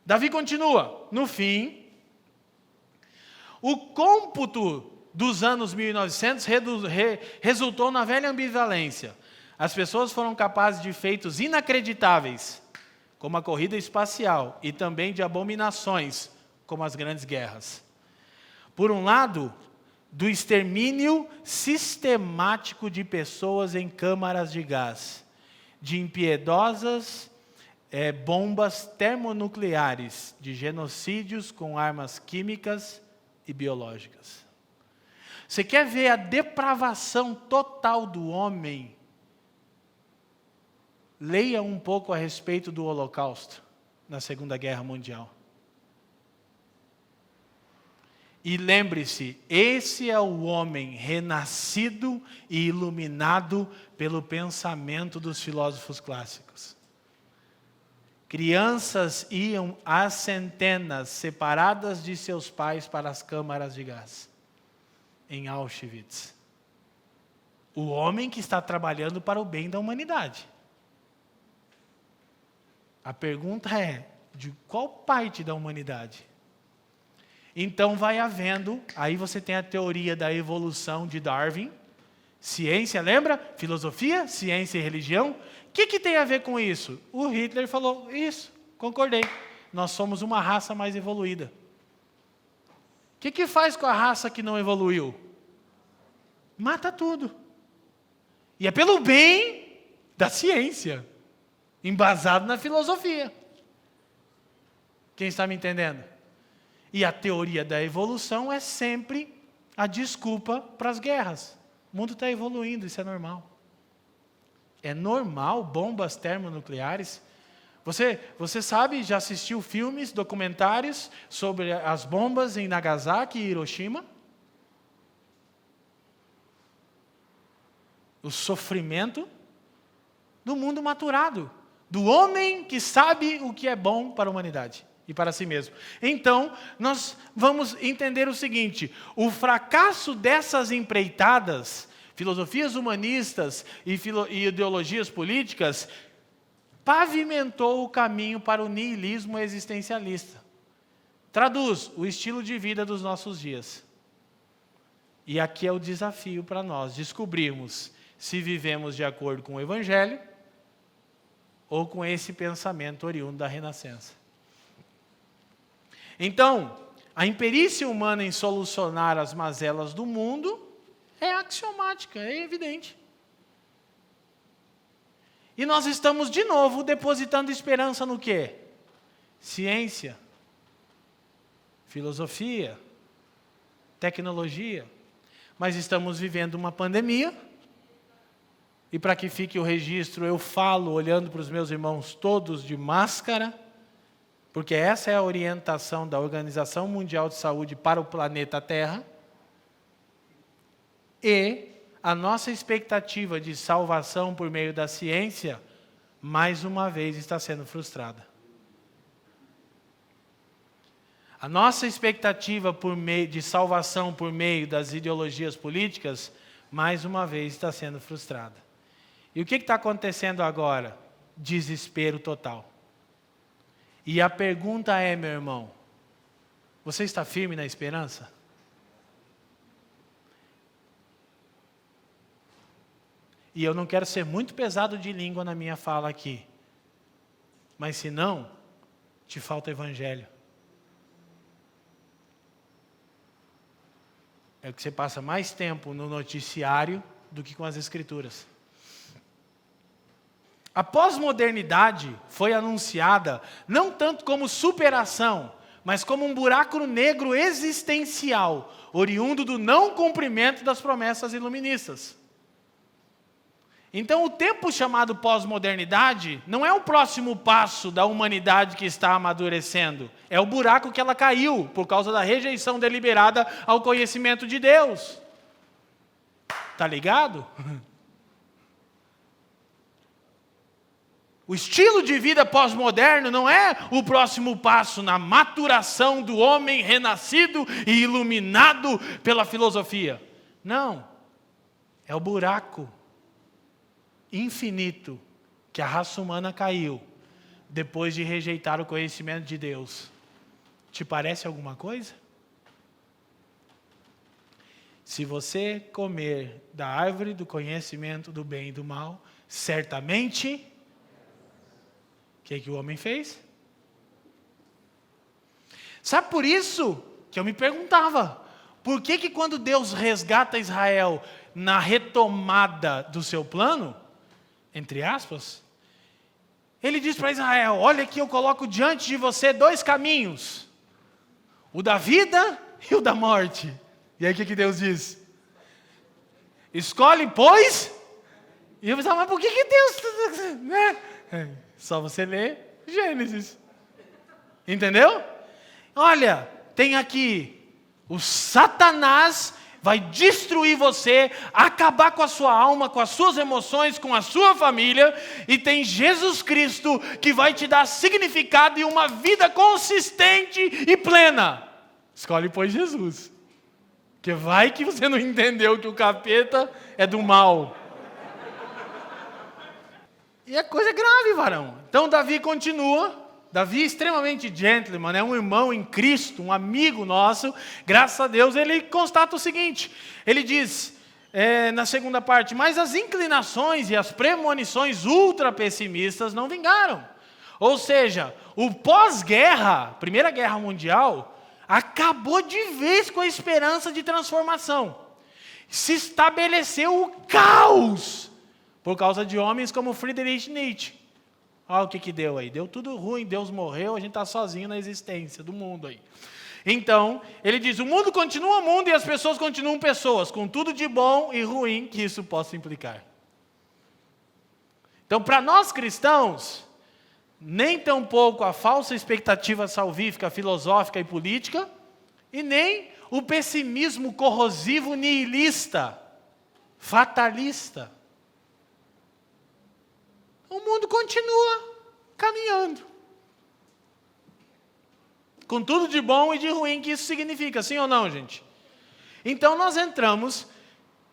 Davi continua. No fim, o cômputo dos anos 1900 resultou na velha ambivalência. As pessoas foram capazes de feitos inacreditáveis, como a corrida espacial, e também de abominações, como as grandes guerras. Por um lado, do extermínio sistemático de pessoas em câmaras de gás, de impiedosas bombas termonucleares, de genocídios com armas químicas e biológicas. Você quer ver a depravação total do homem? Leia um pouco a respeito do Holocausto, na Segunda Guerra Mundial. E lembre-se, esse é o homem renascido e iluminado pelo pensamento dos filósofos clássicos. Crianças iam às centenas, separadas de seus pais, para as câmaras de gás, em Auschwitz. O homem que está trabalhando para o bem da humanidade. A pergunta é, de qual parte da humanidade? Então vai havendo, aí você tem a teoria da evolução de Darwin, ciência, lembra? Filosofia, ciência e religião. O que tem a ver com isso? O Hitler falou, isso, concordei. Nós somos uma raça mais evoluída. O que faz com a raça que não evoluiu? Mata tudo. E é pelo bem da ciência. Embasado na filosofia. Quem está me entendendo? E a teoria da evolução é sempre a desculpa para as guerras. O mundo está evoluindo, isso é normal. É normal bombas termonucleares. Você sabe, já assistiu filmes, documentários sobre as bombas em Nagasaki e Hiroshima? O sofrimento do mundo maturado. Do homem que sabe o que é bom para a humanidade e para si mesmo. Então, nós vamos entender o seguinte: o fracasso dessas empreitadas, filosofias humanistas e ideologias políticas, pavimentou o caminho para o niilismo existencialista. Traduz o estilo de vida dos nossos dias. E aqui é o desafio para nós descobrirmos se vivemos de acordo com o Evangelho ou com esse pensamento oriundo da Renascença. Então, a imperícia humana em solucionar as mazelas do mundo é axiomática, é evidente. E nós estamos, de novo, depositando esperança no quê? Ciência, filosofia, tecnologia. Mas estamos vivendo uma pandemia. E para que fique o registro, eu falo olhando para os meus irmãos todos de máscara, porque essa é a orientação da Organização Mundial de Saúde para o planeta Terra. E a nossa expectativa de salvação por meio da ciência, mais uma vez está sendo frustrada. A nossa expectativa de salvação por meio das ideologias políticas, mais uma vez está sendo frustrada. E o que está acontecendo agora? Desespero total. E a pergunta é, meu irmão, você está firme na esperança? E eu não quero ser muito pesado de língua na minha fala aqui. Mas se não, te falta evangelho. É que você passa mais tempo no noticiário do que com as Escrituras. A pós-modernidade foi anunciada não tanto como superação, mas como um buraco negro existencial, oriundo do não cumprimento das promessas iluministas. Então, o tempo chamado pós-modernidade não é o próximo passo da humanidade que está amadurecendo. É o buraco que ela caiu por causa da rejeição deliberada ao conhecimento de Deus. Tá ligado? O estilo de vida pós-moderno não é o próximo passo na maturação do homem renascido e iluminado pela filosofia. Não. É o buraco infinito que a raça humana caiu depois de rejeitar o conhecimento de Deus. Te parece alguma coisa? Se você comer da árvore do conhecimento do bem e do mal, certamente, o que o homem fez? Sabe por isso que eu me perguntava, por que quando Deus resgata Israel na retomada do seu plano, entre aspas, ele diz para Israel, olha aqui eu coloco diante de você 2 caminhos, o da vida e o da morte. E aí o que Deus diz? Escolhe, pois. E eu pensava, mas por que Deus... Né? Só você ler Gênesis. Entendeu? Olha, tem aqui o Satanás vai destruir você, acabar com a sua alma, com as suas emoções, com a sua família, e tem Jesus Cristo que vai te dar significado e uma vida consistente e plena. Escolhe, pois, Jesus. Porque vai que você não entendeu que o capeta é do mal. E é coisa grave, varão. Então Davi continua. Davi, extremamente gentleman, é um irmão em Cristo, um amigo nosso, graças a Deus, ele constata o seguinte, ele diz, na segunda parte, mas as inclinações e as premonições ultra pessimistas não vingaram. Ou seja, o pós-guerra, Primeira Guerra Mundial, acabou de vez com a esperança de transformação. Se estabeleceu o caos, por causa de homens como Friedrich Nietzsche. Olha o que deu aí. Deu tudo ruim, Deus morreu, a gente está sozinho na existência do mundo aí. Então, ele diz, o mundo continua mundo e as pessoas continuam pessoas, com tudo de bom e ruim que isso possa implicar. Então, para nós cristãos, nem tampouco a falsa expectativa salvífica, filosófica e política, e nem o pessimismo corrosivo nihilista, fatalista. O mundo continua caminhando. Com tudo de bom e de ruim que isso significa, sim ou não, gente? Então nós entramos,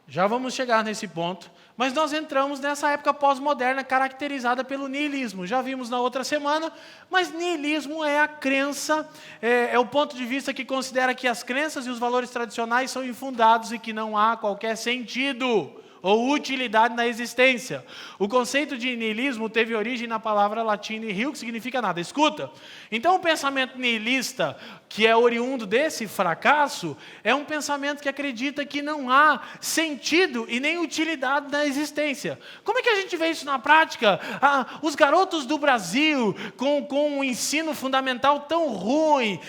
já vamos chegar nesse ponto, mas nós entramos nessa época pós-moderna caracterizada pelo niilismo. Já vimos na outra semana, mas niilismo é a crença, é o ponto de vista que considera que as crenças e os valores tradicionais são infundados e que não há qualquer sentido ou utilidade na existência. O conceito de niilismo teve origem na palavra latina nihil, que significa nada. Escuta, então o pensamento nihilista, que é oriundo desse fracasso, é um pensamento que acredita que não há sentido e nem utilidade na existência. Como é que a gente vê isso na prática? Os garotos do Brasil, com um ensino fundamental tão ruim,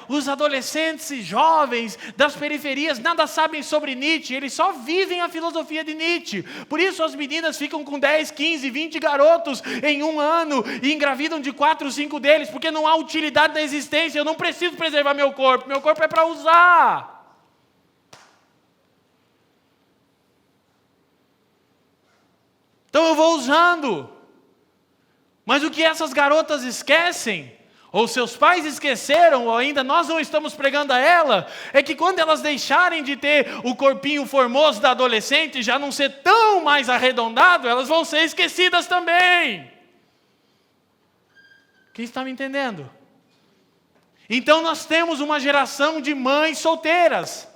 os adolescentes e jovens das periferias nada sabem sobre Nietzsche, eles só vivem a filosofia de Nietzsche. Por isso as meninas ficam com 10, 15, 20 garotos em um ano e engravidam de 4, 5 deles, porque não há utilidade na existência. Eu não preciso preservar meu corpo é para usar. Então eu vou usando. Mas o que essas garotas esquecem, ou seus pais esqueceram, ou ainda nós não estamos pregando a ela, é que quando elas deixarem de ter o corpinho formoso da adolescente, já não ser tão mais arredondado, elas vão ser esquecidas também. Quem está me entendendo? Então nós temos uma geração de mães solteiras.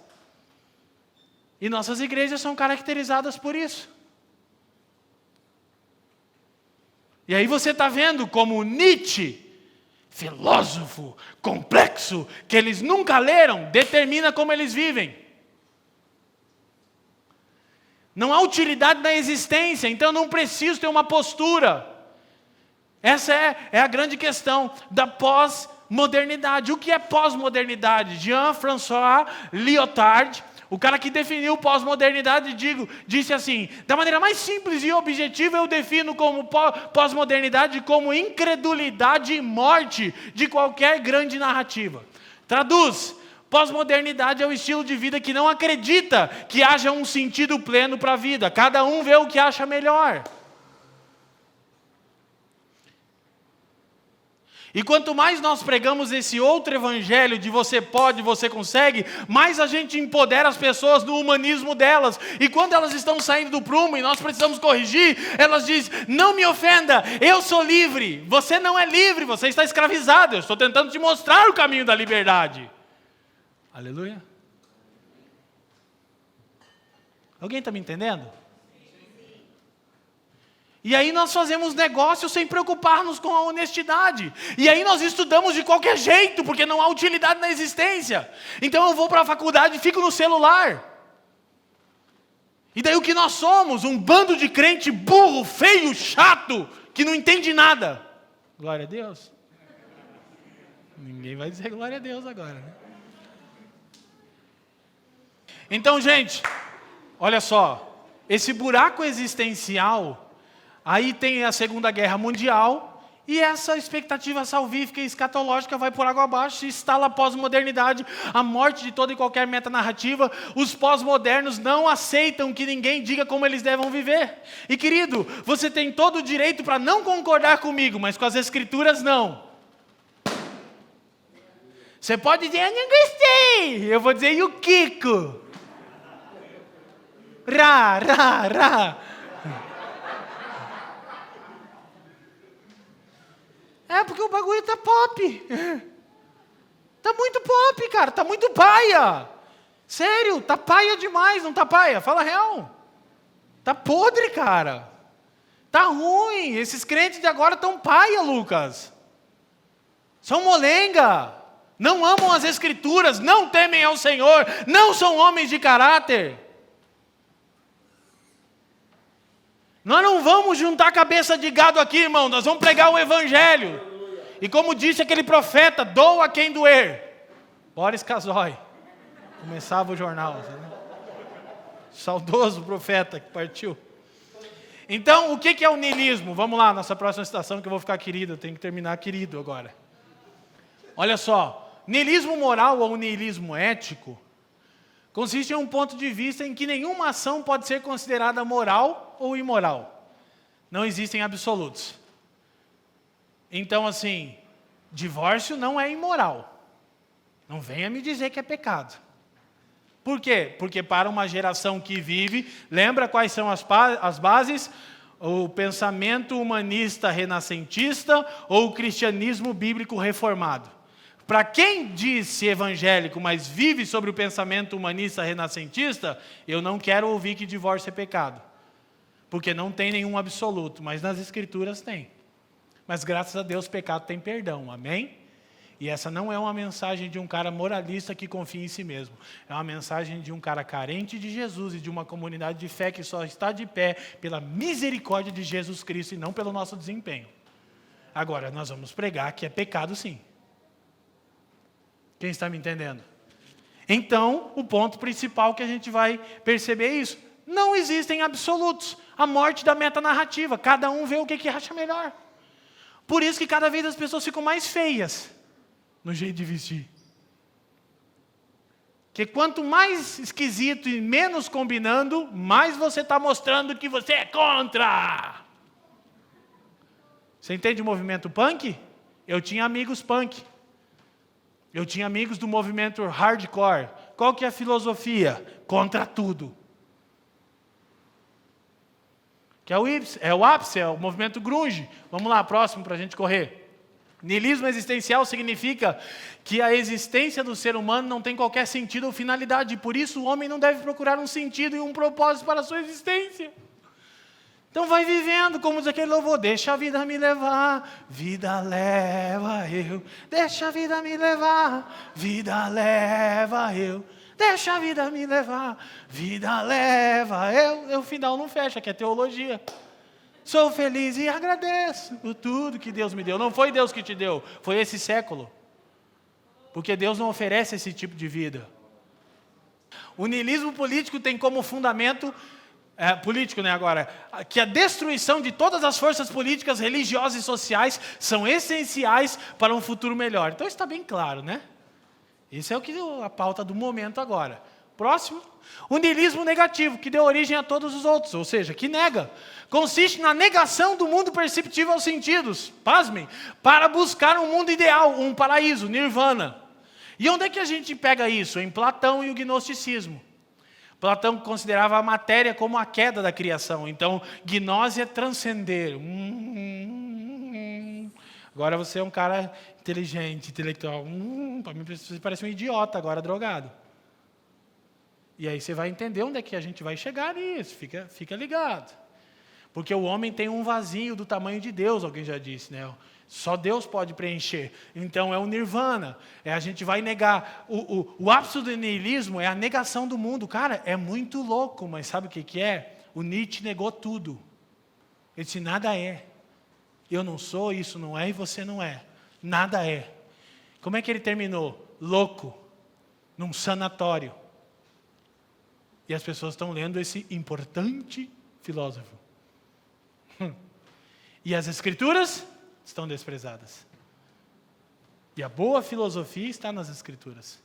E nossas igrejas são caracterizadas por isso. E aí você está vendo como Nietzsche filósofo, complexo, que eles nunca leram, determina como eles vivem. Não há utilidade na existência, então eu não preciso ter uma postura. Essa é a grande questão da pós-modernidade. O que é pós-modernidade? Jean-François Lyotard, o cara que definiu pós-modernidade, disse assim: da maneira mais simples e objetiva, eu defino como pós-modernidade como incredulidade e morte de qualquer grande narrativa. Traduz: pós-modernidade é o estilo de vida que não acredita que haja um sentido pleno para a vida. Cada um vê o que acha melhor. E quanto mais nós pregamos esse outro evangelho de você pode, você consegue, mais a gente empodera as pessoas no humanismo delas. E quando elas estão saindo do prumo e nós precisamos corrigir, elas dizem: não me ofenda, eu sou livre. Você não é livre, você está escravizado. Eu estou tentando te mostrar o caminho da liberdade. Aleluia. Alguém está me entendendo? E aí nós fazemos negócios sem preocupar-nos com a honestidade. E aí nós estudamos de qualquer jeito, porque não há utilidade na existência. Então eu vou para a faculdade e fico no celular. E daí o que nós somos? Um bando de crente burro, feio, chato, que não entende nada. Glória a Deus. Ninguém vai dizer glória a Deus agora, né? Então, gente, olha só. Esse buraco existencial... Aí tem a Segunda Guerra Mundial, e essa expectativa salvífica e escatológica vai por água abaixo, se instala a pós-modernidade, a morte de toda e qualquer metanarrativa. Os pós-modernos não aceitam que ninguém diga como eles devem viver. E querido, você tem todo o direito para não concordar comigo, mas com as Escrituras não. Você pode dizer: eu não gostei. Eu vou dizer: e o Kiko? Ra. É porque o bagulho tá pop. Tá muito pop, cara. Tá muito paia. Sério, tá paia demais, não tá paia? Fala a real. Tá podre, cara. Tá ruim. Esses crentes de agora tão paia, Lucas. São molenga. Não amam as Escrituras, não temem ao Senhor, não são homens de caráter. Nós não vamos juntar cabeça de gado aqui, irmão. Nós vamos pregar o Evangelho. E como disse aquele profeta: doa quem doer. Boris Casoy. Começava o jornal. Saudoso profeta que partiu. Então, o que é o niilismo? Vamos lá, nossa próxima citação, que eu vou ficar querido. Eu tenho que terminar querido agora. Olha só. Niilismo moral ou niilismo ético consiste em um ponto de vista em que nenhuma ação pode ser considerada moral ou imoral. Não existem absolutos. Então, assim, divórcio não é imoral. Não venha me dizer que é pecado. Por quê? Porque para uma geração que vive, lembra quais são as bases? O pensamento humanista renascentista ou o cristianismo bíblico reformado. Para quem diz-se evangélico, mas vive sobre o pensamento humanista renascentista, eu não quero ouvir que divórcio é pecado. Porque não tem nenhum absoluto, mas nas Escrituras tem. Mas graças a Deus, pecado tem perdão, amém? E essa não é uma mensagem de um cara moralista que confia em si mesmo. É uma mensagem de um cara carente de Jesus e de uma comunidade de fé que só está de pé pela misericórdia de Jesus Cristo e não pelo nosso desempenho. Agora, nós vamos pregar que é pecado sim. Quem está me entendendo? Então, o ponto principal que a gente vai perceber é isso. Não existem absolutos. A morte da metanarrativa. Cada um vê o que acha melhor. Por isso que cada vez as pessoas ficam mais feias no jeito de vestir. Porque quanto mais esquisito e menos combinando, mais você está mostrando que você é contra. Você entende o movimento punk? Eu tinha amigos punk. Eu tinha amigos do movimento hardcore. Qual que é a filosofia? Contra tudo. Que é o ápice, é o movimento grunge. Vamos lá, próximo para a gente correr. Niilismo existencial significa que a existência do ser humano não tem qualquer sentido ou finalidade. Por isso o homem não deve procurar um sentido e um propósito para a sua existência. Então vai vivendo, como diz aquele louvor, deixa a vida me levar, vida leva eu. Deixa a vida me levar, vida leva eu. Deixa a vida me levar, vida leva eu. O final não fecha, que é teologia. Sou feliz e agradeço por tudo que Deus me deu. Não foi Deus que te deu, foi esse século. Porque Deus não oferece esse tipo de vida. O niilismo político tem como fundamento, político, né, agora, que a destruição de todas as forças políticas, religiosas e sociais são essenciais para um futuro melhor. Então está bem claro, né? Isso é a pauta do momento agora. Próximo. O niilismo negativo, que deu origem a todos os outros, ou seja, que nega. Consiste na negação do mundo perceptível aos sentidos, pasmem, para buscar um mundo ideal, um paraíso, nirvana. E onde é que a gente pega isso? Em Platão e o gnosticismo. Platão considerava a matéria como a queda da criação. Então, gnose é transcender. Agora você é um cara inteligente, intelectual. Para mim você parece um idiota agora, drogado. E aí você vai entender onde é que a gente vai chegar nisso. Fica ligado. Porque o homem tem um vazio do tamanho de Deus, alguém já disse, né? Só Deus pode preencher. Então é o nirvana. A gente vai negar. O ápice do niilismo é a negação do mundo. Cara, é muito louco, mas sabe o que é? O Nietzsche negou tudo. Ele disse, nada é. Eu não sou, isso não é e você não é. Nada é. Como é que ele terminou? Louco. Num sanatório. E as pessoas estão lendo esse importante filósofo. E as escrituras estão desprezadas. E a boa filosofia está nas escrituras.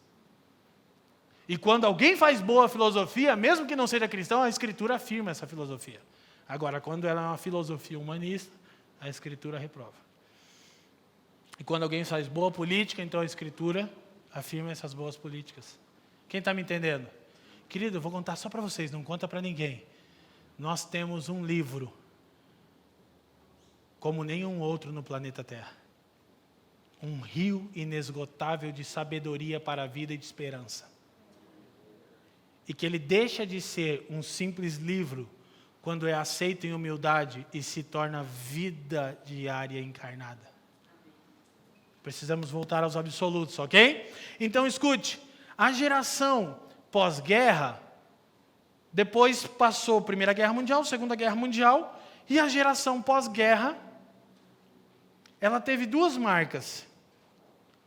E quando alguém faz boa filosofia, mesmo que não seja cristão, a escritura afirma essa filosofia. Agora, quando ela é uma filosofia humanista, a escritura reprova. E quando alguém faz boa política, então a escritura afirma essas boas políticas. Quem está me entendendo? Querido, eu vou contar só para vocês, não conta para ninguém. Nós temos um livro como nenhum outro no planeta Terra. Um rio inesgotável de sabedoria para a vida e de esperança. E que ele deixa de ser um simples livro quando é aceito em humildade e se torna vida diária encarnada. Precisamos voltar aos absolutos, ok? Então escute, a geração pós-guerra, depois passou a Primeira Guerra Mundial, Segunda Guerra Mundial, e a geração pós-guerra, ela teve duas marcas.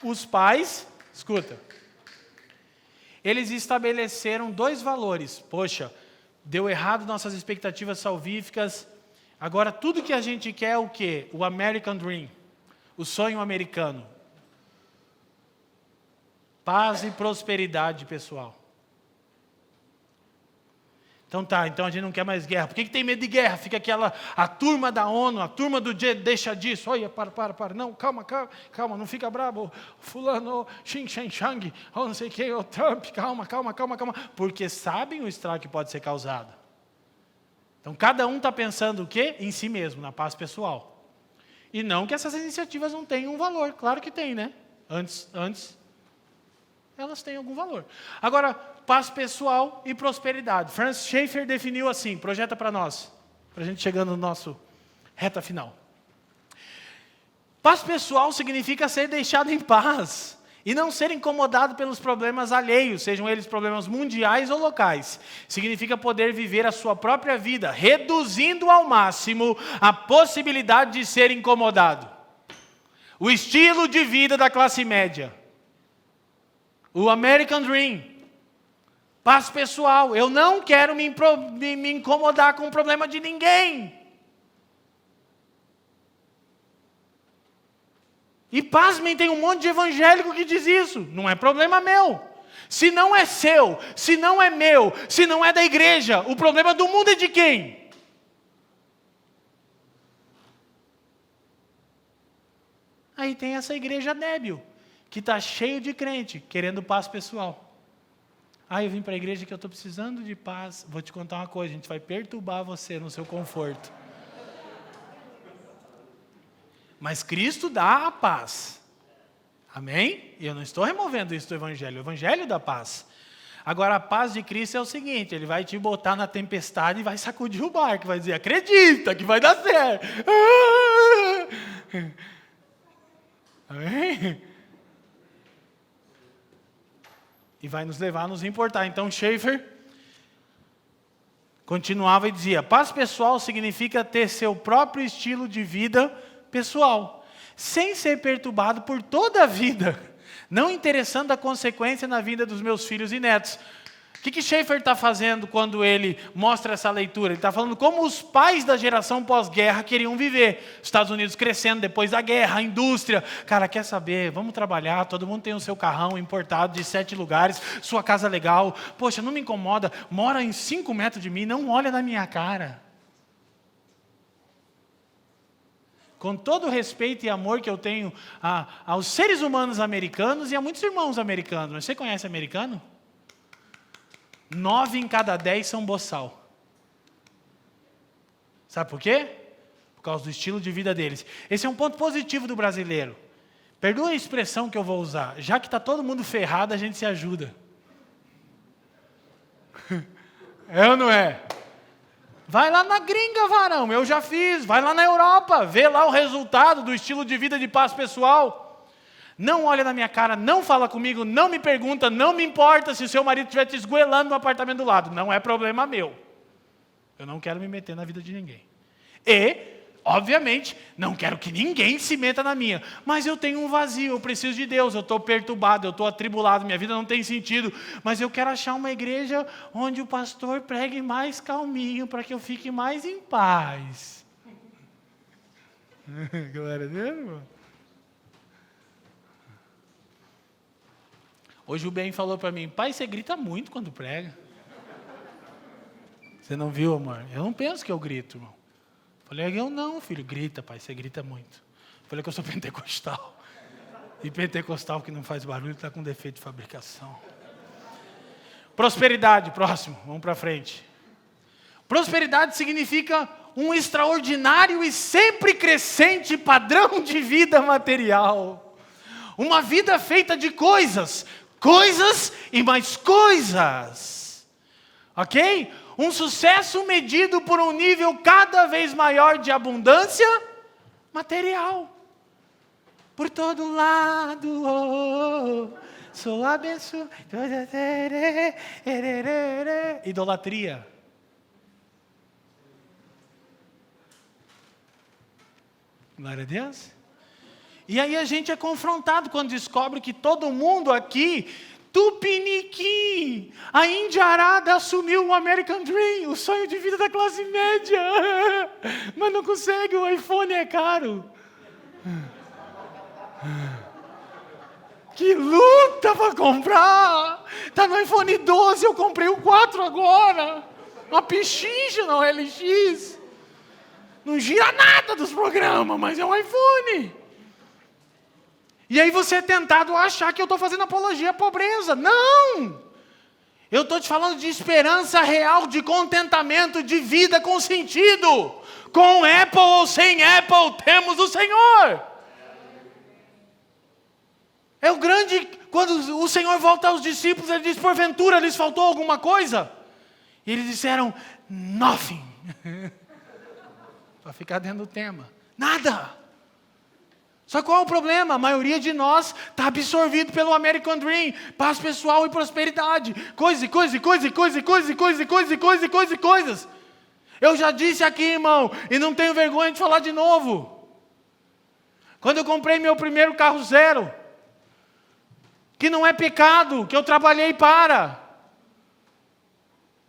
Os pais, escuta, eles estabeleceram dois valores. Poxa, deu errado nossas expectativas salvíficas, agora tudo que a gente quer é o quê? O American Dream, o sonho americano. Paz e prosperidade pessoal. Então tá, então a gente não quer mais guerra. Por que tem medo de guerra? Fica a turma da ONU, a turma do G, deixa disso. Olha, para. Não, calma, não fica bravo. Fulano, Xing Shang, ou não sei o que, o Trump, calma. Porque sabem o estrago que pode ser causado. Então cada um está pensando o quê? Em si mesmo, na paz pessoal. E não que essas iniciativas não tenham um valor. Claro que tem, né? Antes elas têm algum valor. Agora, paz pessoal e prosperidade. Francis Schaeffer definiu assim, projeta para nós, para a gente chegando no nosso reta final. Paz pessoal significa ser deixado em paz e não ser incomodado pelos problemas alheios, sejam eles problemas mundiais ou locais. Significa poder viver a sua própria vida, reduzindo ao máximo a possibilidade de ser incomodado. O estilo de vida da classe média. O American Dream. Paz pessoal. Eu não quero me incomodar com o problema de ninguém. E pasmem, tem um monte de evangélico que diz isso. Não é problema meu. Se não é seu, se não é meu, se não é da igreja, o problema do mundo é de quem? Aí tem essa igreja débil, que está cheio de crente, querendo paz pessoal. Eu vim para a igreja que eu estou precisando de paz. Vou te contar uma coisa, a gente vai perturbar você no seu conforto. Mas Cristo dá a paz. Amém? E eu não estou removendo isso do Evangelho. O Evangelho dá paz. Agora, a paz de Cristo é o seguinte, Ele vai te botar na tempestade e vai sacudir o barco, vai dizer, acredita que vai dar certo. Amém? E vai nos levar a nos importar. Então, Schaeffer continuava e dizia, paz pessoal significa ter seu próprio estilo de vida pessoal, sem ser perturbado por toda a vida, não interessando a consequência na vida dos meus filhos e netos. O que Schaeffer está fazendo quando ele mostra essa leitura? Ele está falando como os pais da geração pós-guerra queriam viver. Estados Unidos crescendo depois da guerra, a indústria. Cara, quer saber? Vamos trabalhar, todo mundo tem o seu carrão importado de 7 lugares, sua casa legal. Poxa, não me incomoda, mora em 5 metros de mim, não olha na minha cara. Com todo o respeito e amor que eu tenho aos seres humanos americanos e a muitos irmãos americanos. Mas você conhece americano? 9 em cada 10 são boçal. Sabe por quê? Por causa do estilo de vida deles. Esse é um ponto positivo do brasileiro. Perdoa a expressão que eu vou usar. Já que está todo mundo ferrado, a gente se ajuda. É ou não é? Vai lá na gringa, varão. Eu já fiz. Vai lá na Europa. Vê lá o resultado do estilo de vida de paz pessoal. Não olha na minha cara, não fala comigo, não me pergunta, não me importa se o seu marido estiver te esgoelando no apartamento do lado. Não é problema meu. Eu não quero me meter na vida de ninguém. E, obviamente, não quero que ninguém se meta na minha. Mas eu tenho um vazio, eu preciso de Deus, eu estou perturbado, eu estou atribulado, minha vida não tem sentido. Mas eu quero achar uma igreja onde o pastor pregue mais calminho, para que eu fique mais em paz. Glória a Deus, irmão. Hoje o Ben falou para mim, pai, você grita muito quando prega. Você não viu, amor? Eu não penso que eu grito, irmão. Falei, eu não, filho, grita, pai, você grita muito. Falei que eu sou pentecostal. E pentecostal que não faz barulho está com defeito de fabricação. Prosperidade, próximo, vamos para frente. Prosperidade significa um extraordinário e sempre crescente padrão de vida material. Uma vida feita de coisas e mais coisas. Ok? Um sucesso medido por um nível cada vez maior de abundância material. Por todo lado, sou abençoado. Idolatria. Glória a Deus. E aí a gente é confrontado quando descobre que todo mundo aqui, tupiniquim, a Indiarada assumiu o American Dream, o sonho de vida da classe média. Mas não consegue, o iPhone é caro. Que luta para comprar. Está no iPhone 12, eu comprei o 4 agora. Uma pechincha no LX. Não gira nada dos programas, mas é um iPhone. E aí você é tentado a achar que eu estou fazendo apologia à pobreza. Não! Eu estou te falando de esperança real, de contentamento, de vida com sentido. Com Apple ou sem Apple, temos o Senhor. É o grande... Quando o Senhor volta aos discípulos, Ele diz, porventura lhes faltou alguma coisa? E eles disseram, nothing. Para ficar dentro do tema. Nada. Só qual é o problema? A maioria de nós está absorvido pelo American Dream, paz pessoal e prosperidade. Coisas. Eu já disse aqui, irmão, e não tenho vergonha de falar de novo. Quando eu comprei meu primeiro carro zero, que não é pecado, que eu trabalhei para.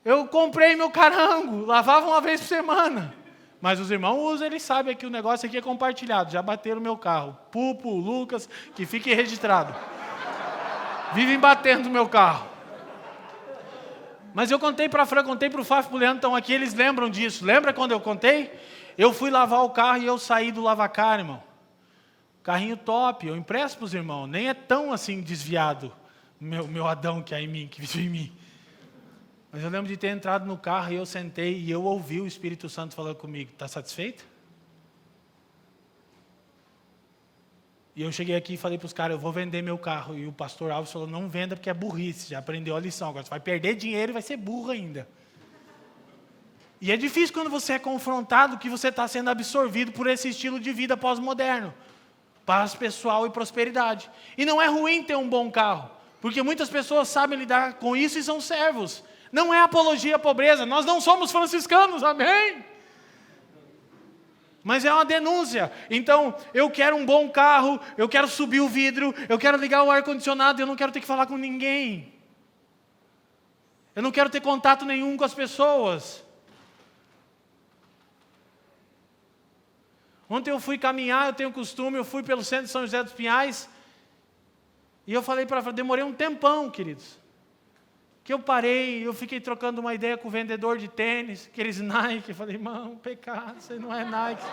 Eu comprei meu carango, lavava uma vez por semana. Mas os irmãos usam, eles sabem que o negócio aqui é compartilhado. Já bateram no meu carro. Pupo, Lucas, que fique registrado. Vivem batendo no meu carro. Mas eu contei para a Fran, contei para o Fábio, para o Leandro, estão aqui, eles lembram disso. Lembra quando eu contei? Eu fui lavar o carro e eu saí do lavacar, irmão. Carrinho top, eu empresto para os irmãos. Nem é tão assim desviado. Meu Adão que é em mim, que vive em mim. Mas eu lembro de ter entrado no carro e eu sentei e eu ouvi o Espírito Santo falando comigo. Está satisfeito? E eu cheguei aqui e falei para os caras, eu vou vender meu carro. E o pastor Alves falou, não venda porque é burrice, já aprendeu a lição. Agora você vai perder dinheiro e vai ser burro ainda. E é difícil quando você é confrontado que você está sendo absorvido por esse estilo de vida pós-moderno. Paz pessoal e prosperidade. E não é ruim ter um bom carro, porque muitas pessoas sabem lidar com isso e são servos. Não é apologia à pobreza, nós não somos franciscanos, amém? Mas é uma denúncia. Então, eu quero um bom carro, eu quero subir o vidro, eu quero ligar o ar-condicionado, eu não quero ter que falar com ninguém. Eu não quero ter contato nenhum com as pessoas. Ontem eu fui caminhar, eu tenho costume, eu fui pelo centro de São José dos Pinhais, e eu falei para ela, demorei um tempão, queridos, que eu parei, eu fiquei trocando uma ideia com o vendedor de tênis, aqueles Nike, eu falei, irmão, pecado, isso aí não é Nike,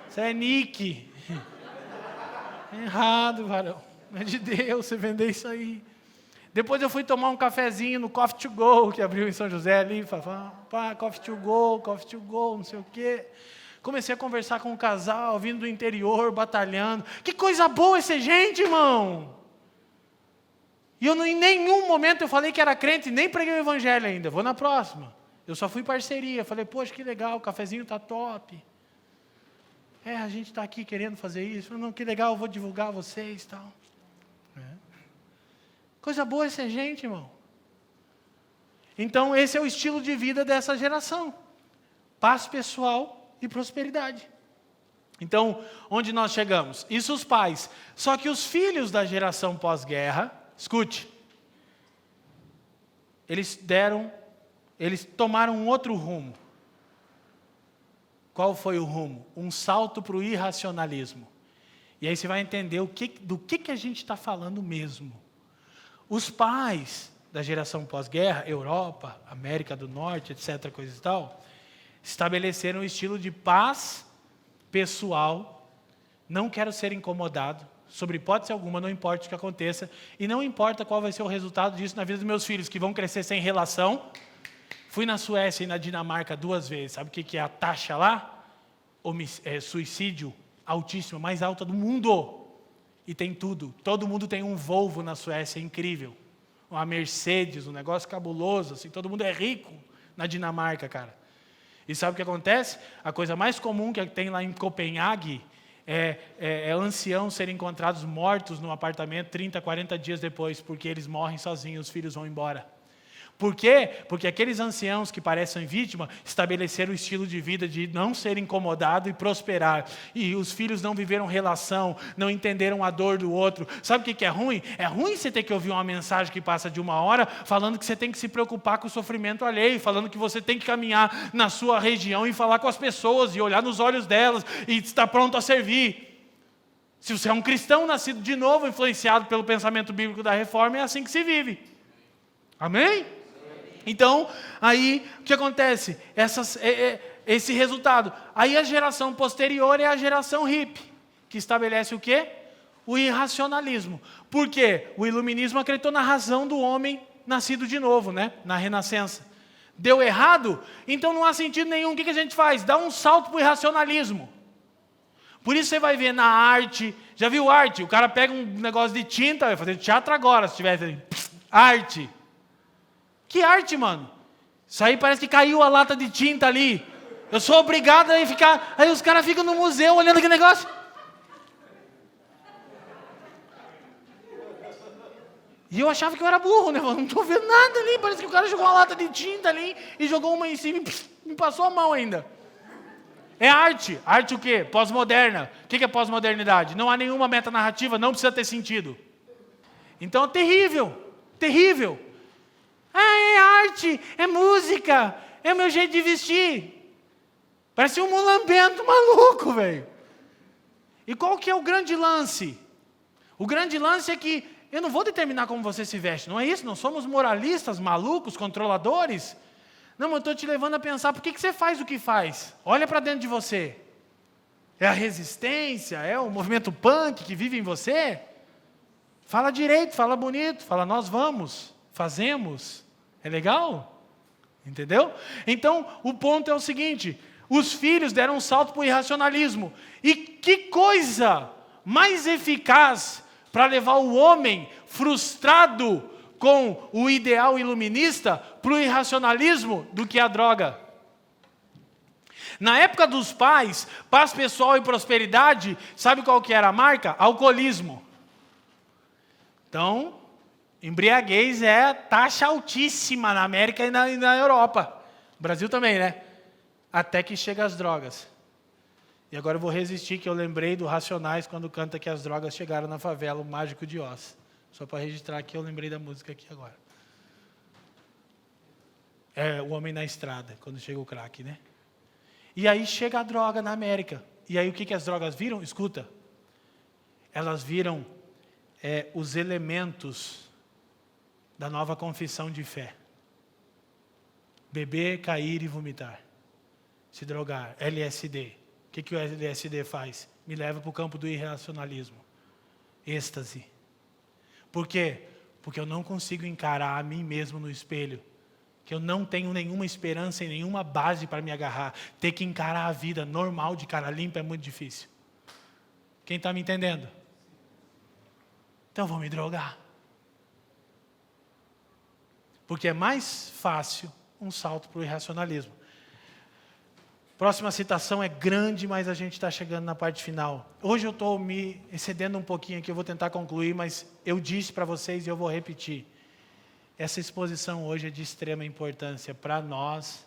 isso é Nike. É errado, varão, não é de Deus você vender isso aí. Depois eu fui tomar um cafezinho no Coffee to Go, que abriu em São José ali, falei, pá, Coffee to Go, não sei o quê. Comecei a conversar com um casal, vindo do interior, batalhando. Que coisa boa essa gente, irmão! E eu em nenhum momento eu falei que era crente, nem preguei o evangelho ainda. Vou na próxima. Eu só fui parceria. Falei, poxa, que legal, o cafezinho está top. A gente está aqui querendo fazer isso. Falei, não, que legal, eu vou divulgar vocês e tal. Coisa boa essa gente, irmão. Então, esse é o estilo de vida dessa geração. Paz pessoal e prosperidade. Então, onde nós chegamos? Isso os pais. Só que os filhos da geração pós-guerra, escute, eles tomaram um outro rumo. Qual foi o rumo? Um salto para o irracionalismo. E aí você vai entender do que a gente está falando mesmo. Os pais da geração pós-guerra, Europa, América do Norte, etc., coisa e tal, estabeleceram um estilo de paz pessoal, não quero ser incomodado, sobre hipótese alguma, não importa o que aconteça, e não importa qual vai ser o resultado disso na vida dos meus filhos, que vão crescer sem relação. Fui na Suécia e na Dinamarca 2 vezes, sabe o que é a taxa lá? Suicídio altíssima, mais alta do mundo, e tem tudo, todo mundo tem um Volvo na Suécia, é incrível, uma Mercedes, um negócio cabuloso, assim, todo mundo é rico na Dinamarca, cara. E sabe o que acontece? A coisa mais comum que tem lá em Copenhague é anciãos serem encontrados mortos num apartamento 30, 40 dias depois, porque eles morrem sozinhos, os filhos vão embora. Por quê? Porque aqueles anciãos que parecem vítima estabeleceram o estilo de vida de não ser incomodado e prosperar. E os filhos não viveram relação, não entenderam a dor do outro. Sabe o que é ruim? É ruim você ter que ouvir uma mensagem que passa de 1 hora falando que você tem que se preocupar com o sofrimento alheio, falando que você tem que caminhar na sua região e falar com as pessoas e olhar nos olhos delas e estar pronto a servir. Se você é um cristão nascido de novo, influenciado pelo pensamento bíblico da reforma, é assim que se vive. Amém? Então, aí, o que acontece? Esse resultado. Aí a geração posterior é a geração hippie, que estabelece o quê? O irracionalismo. Por quê? O iluminismo acreditou na razão do homem nascido de novo, né? Na renascença. Deu errado? Então não há sentido nenhum. O que a gente faz? Dá um salto para o irracionalismo. Por isso você vai ver na arte, já viu arte? O cara pega um negócio de tinta, vai fazer teatro agora, se tivesse arte. Que arte, mano? Isso aí parece que caiu a lata de tinta ali. Eu sou obrigado a ficar... Aí os caras ficam no museu olhando aquele negócio. E eu achava que eu era burro, né? Eu não estou vendo nada ali. Parece que o cara jogou uma lata de tinta ali e jogou uma em cima e me passou a mão ainda. É arte. Arte o quê? Pós-moderna. O que é pós-modernidade? Não há nenhuma metanarrativa, não precisa ter sentido. Então é terrível. Terrível. É arte, é música, é o meu jeito de vestir. Parece um mulambento maluco, velho. E qual que é o grande lance? O grande lance é que eu não vou determinar como você se veste, não é isso? Não somos moralistas, malucos, controladores. Não, mas eu estou te levando a pensar, por que você faz o que faz? Olha para dentro de você. É a resistência, é o movimento punk que vive em você? Fala direito, fala bonito, fala nós vamos. Fazemos. É legal? Entendeu? Então, o ponto é o seguinte: os filhos deram um salto para o irracionalismo. E que coisa mais eficaz para levar o homem frustrado com o ideal iluminista para o irracionalismo do que a droga. Na época dos pais, paz pessoal e prosperidade, sabe qual que era a marca? Alcoolismo. Então, embriaguez é taxa altíssima na América e na Europa. Brasil também, né? Até que chega as drogas. E agora eu vou resistir, que eu lembrei do Racionais quando canta que as drogas chegaram na favela, o Mágico de Oz. Só para registrar aqui, eu lembrei da música aqui agora. É o Homem na Estrada, quando chega o crack, né? E aí chega a droga na América. E aí o que as drogas viram? Escuta. Elas viram os elementos da nova confissão de fé. Beber, cair e vomitar. Se drogar. LSD. O que o LSD faz? Me leva para o campo do irracionalismo. Êxtase. Por quê? Porque eu não consigo encarar a mim mesmo no espelho. Que eu não tenho nenhuma esperança e nenhuma base para me agarrar. Ter que encarar a vida normal de cara limpa é muito difícil. Quem está me entendendo? Então vou me drogar. Porque é mais fácil um salto para o irracionalismo. Próxima citação é grande, mas a gente está chegando na parte final. Hoje eu estou me excedendo um pouquinho aqui, eu vou tentar concluir, mas eu disse para vocês e eu vou repetir. Essa exposição hoje é de extrema importância para nós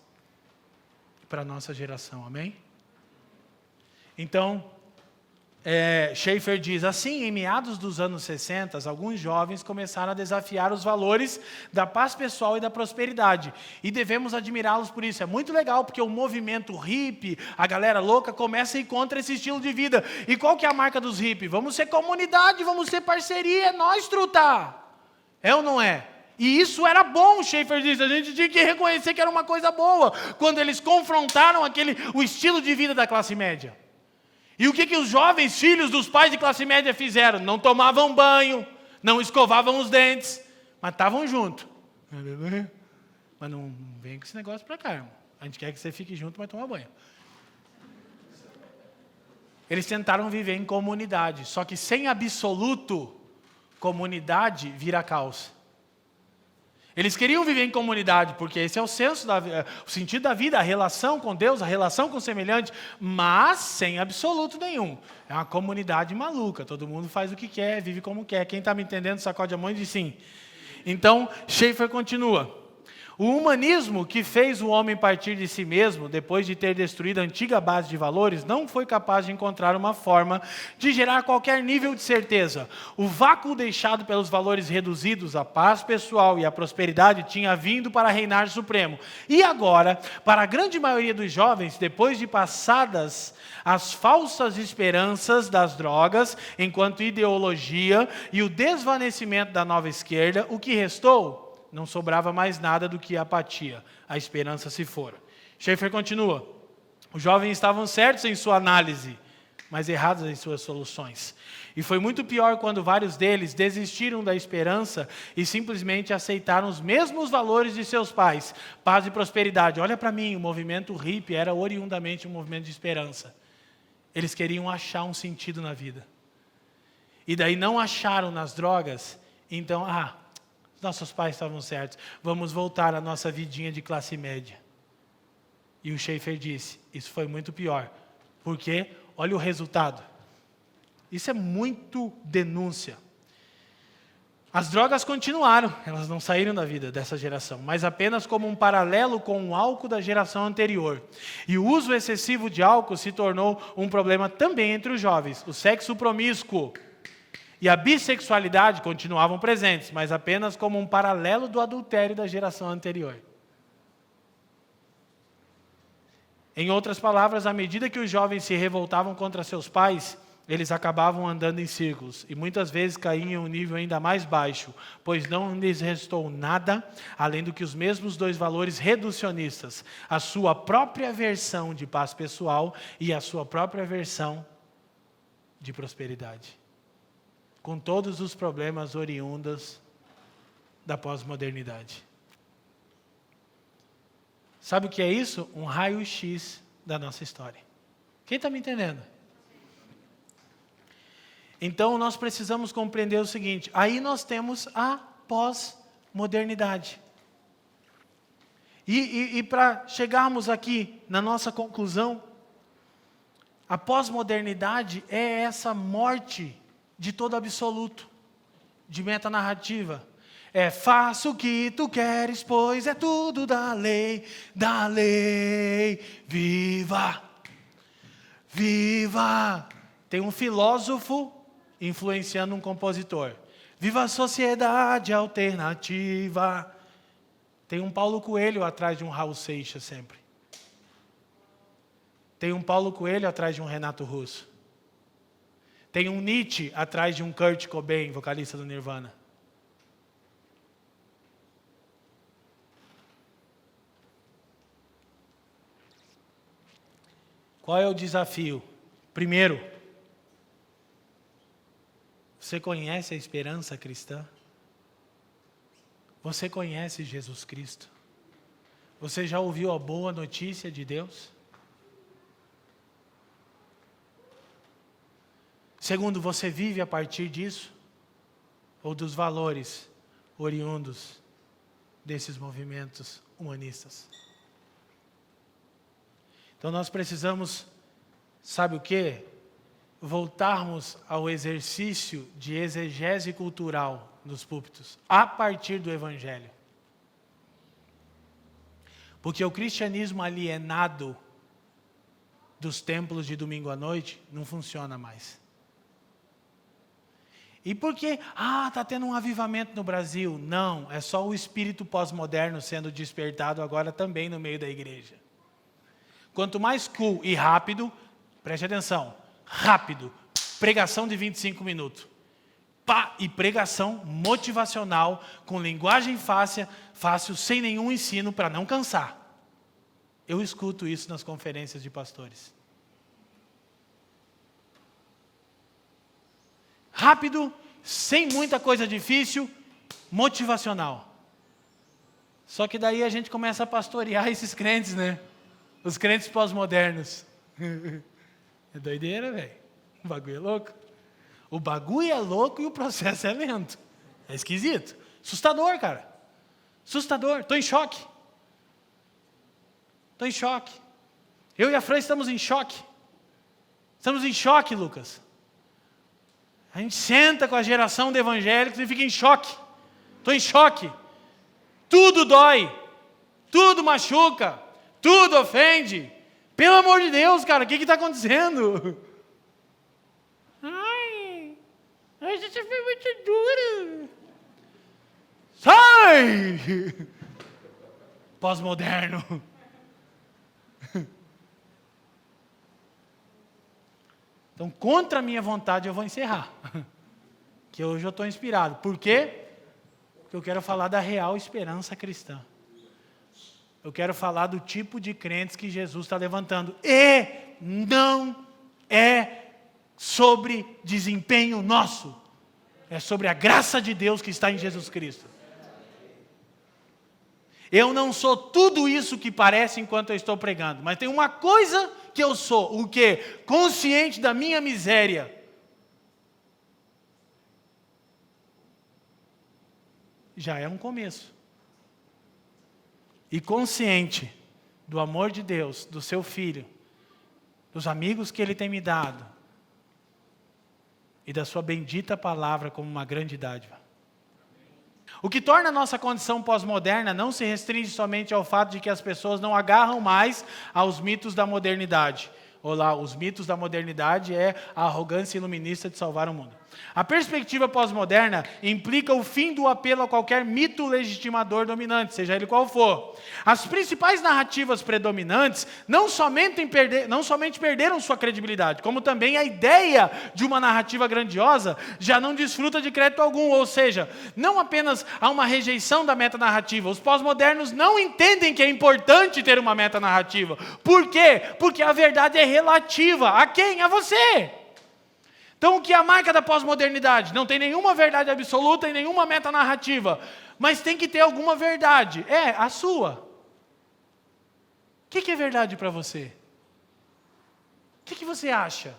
e para a nossa geração, amém? Então, Schaeffer diz, assim, em meados dos anos 60, alguns jovens começaram a desafiar os valores da paz pessoal e da prosperidade. E devemos admirá-los por isso. É muito legal, porque o movimento hippie, a galera louca, começa a ir contra esse estilo de vida. E qual que é a marca dos hippies? Vamos ser comunidade, vamos ser parceria, é nós, truta. É ou não é? E isso era bom, Schaeffer diz, a gente tinha que reconhecer que era uma coisa boa, quando eles confrontaram o estilo de vida da classe média. E o que os jovens filhos dos pais de classe média fizeram? Não tomavam banho, não escovavam os dentes, mas estavam juntos. Mas não vem com esse negócio para cá, irmão. A gente quer que você fique junto, mas toma banho. Eles tentaram viver em comunidade, só que sem absoluto, comunidade vira caos. Eles queriam viver em comunidade, porque esse é o sentido da vida, a relação com Deus, a relação com o semelhante, mas sem absoluto nenhum. É uma comunidade maluca, todo mundo faz o que quer, vive como quer. Quem está me entendendo, sacode a mão e diz sim. Então, Schaeffer continua. O humanismo que fez o homem partir de si mesmo, depois de ter destruído a antiga base de valores, não foi capaz de encontrar uma forma de gerar qualquer nível de certeza. O vácuo deixado pelos valores reduzidos, a paz pessoal e a prosperidade tinha vindo para reinar supremo. E agora, para a grande maioria dos jovens, depois de passadas as falsas esperanças das drogas, enquanto ideologia e o desvanecimento da nova esquerda, o que restou? Não sobrava mais nada do que a apatia. A esperança se fora. Schaeffer continua. Os jovens estavam certos em sua análise, mas errados em suas soluções. E foi muito pior quando vários deles desistiram da esperança e simplesmente aceitaram os mesmos valores de seus pais. Paz e prosperidade. Olha para mim, o movimento hippie era oriundamente um movimento de esperança. Eles queriam achar um sentido na vida. E daí não acharam nas drogas, então, nossos pais estavam certos, vamos voltar à nossa vidinha de classe média. E o Schaeffer disse, isso foi muito pior. Por quê? Olha o resultado. Isso é muito denúncia. As drogas continuaram, elas não saíram da vida dessa geração, mas apenas como um paralelo com o álcool da geração anterior. E o uso excessivo de álcool se tornou um problema também entre os jovens. O sexo promíscuo e a bissexualidade continuavam presentes, mas apenas como um paralelo do adultério da geração anterior. Em outras palavras, à medida que os jovens se revoltavam contra seus pais, eles acabavam andando em círculos e muitas vezes caíam em um nível ainda mais baixo, pois não lhes restou nada além do que os mesmos dois valores reducionistas, a sua própria versão de paz pessoal e a sua própria versão de prosperidade. Com todos os problemas oriundos da pós-modernidade. Sabe o que é isso? Um raio-x da nossa história. Quem está me entendendo? Então nós precisamos compreender o seguinte, aí nós temos a pós-modernidade. E para chegarmos aqui na nossa conclusão, a pós-modernidade é essa morte de todo absoluto, de metanarrativa. Faça o que tu queres, pois é tudo da lei, viva, viva. Tem um filósofo influenciando um compositor. Viva a sociedade alternativa. Tem um Paulo Coelho atrás de um Raul Seixas sempre. Tem um Paulo Coelho atrás de um Renato Russo. Tem um Nietzsche atrás de um Kurt Cobain, vocalista do Nirvana. Qual é o desafio? Primeiro, você conhece a esperança cristã? Você conhece Jesus Cristo? Você já ouviu a boa notícia de Deus? Segundo, você vive a partir disso? Ou dos valores oriundos desses movimentos humanistas? Então nós precisamos, sabe o quê? Voltarmos ao exercício de exegese cultural nos púlpitos, a partir do Evangelho. Porque o cristianismo alienado dos templos de domingo à noite não funciona mais. E por que? Está tendo um avivamento no Brasil. Não, é só o espírito pós-moderno sendo despertado agora também no meio da igreja. Quanto mais cool e rápido, preste atenção, rápido, pregação de 25 minutos. E pregação motivacional, com linguagem fácil, sem nenhum ensino para não cansar. Eu escuto isso nas conferências de pastores. Rápido, sem muita coisa difícil, motivacional. Só que daí a gente começa a pastorear esses crentes, né? Os crentes pós-modernos. É doideira, velho. O bagulho é louco. O bagulho é louco e o processo é lento. É esquisito. Assustador, cara. Assustador. Estou em choque. Estou em choque. Eu e a Fran estamos em choque. Estamos em choque, Lucas. A gente senta com a geração de evangélicos e fica em choque. Estou em choque. Tudo dói. Tudo machuca. Tudo ofende. Pelo amor de Deus, cara, o que está acontecendo? Ai, a gente foi muito duro. Sai! Pós-moderno. Então, contra a minha vontade, eu vou encerrar. Que hoje eu estou inspirado. Por quê? Porque eu quero falar da real esperança cristã. Eu quero falar do tipo de crentes que Jesus está levantando. E não é sobre desempenho nosso. É sobre a graça de Deus que está em Jesus Cristo. Eu não sou tudo isso que parece enquanto eu estou pregando. Mas tem uma coisa que eu sou. O quê? Consciente da minha miséria. Já é um começo. E consciente do amor de Deus, do seu Filho, dos amigos que Ele tem me dado, e da sua bendita palavra como uma grande dádiva. O que torna a nossa condição pós-moderna não se restringe somente ao fato de que as pessoas não agarram mais aos mitos da modernidade. Olá, os mitos da modernidade é a arrogância iluminista de salvar o mundo. A perspectiva pós-moderna implica o fim do apelo a qualquer mito legitimador dominante, seja ele qual for. As principais narrativas predominantes não somente perderam sua credibilidade, como também a ideia de uma narrativa grandiosa já não desfruta de crédito algum, ou seja, não apenas há uma rejeição da metanarrativa, os pós-modernos não entendem que é importante ter uma metanarrativa. Por quê? Porque a verdade é relativa. A quem? A você. Então, o que é a marca da pós-modernidade? Não tem nenhuma verdade absoluta e nenhuma metanarrativa. Mas tem que ter alguma verdade. É, a sua. O que é verdade para você? O que você acha?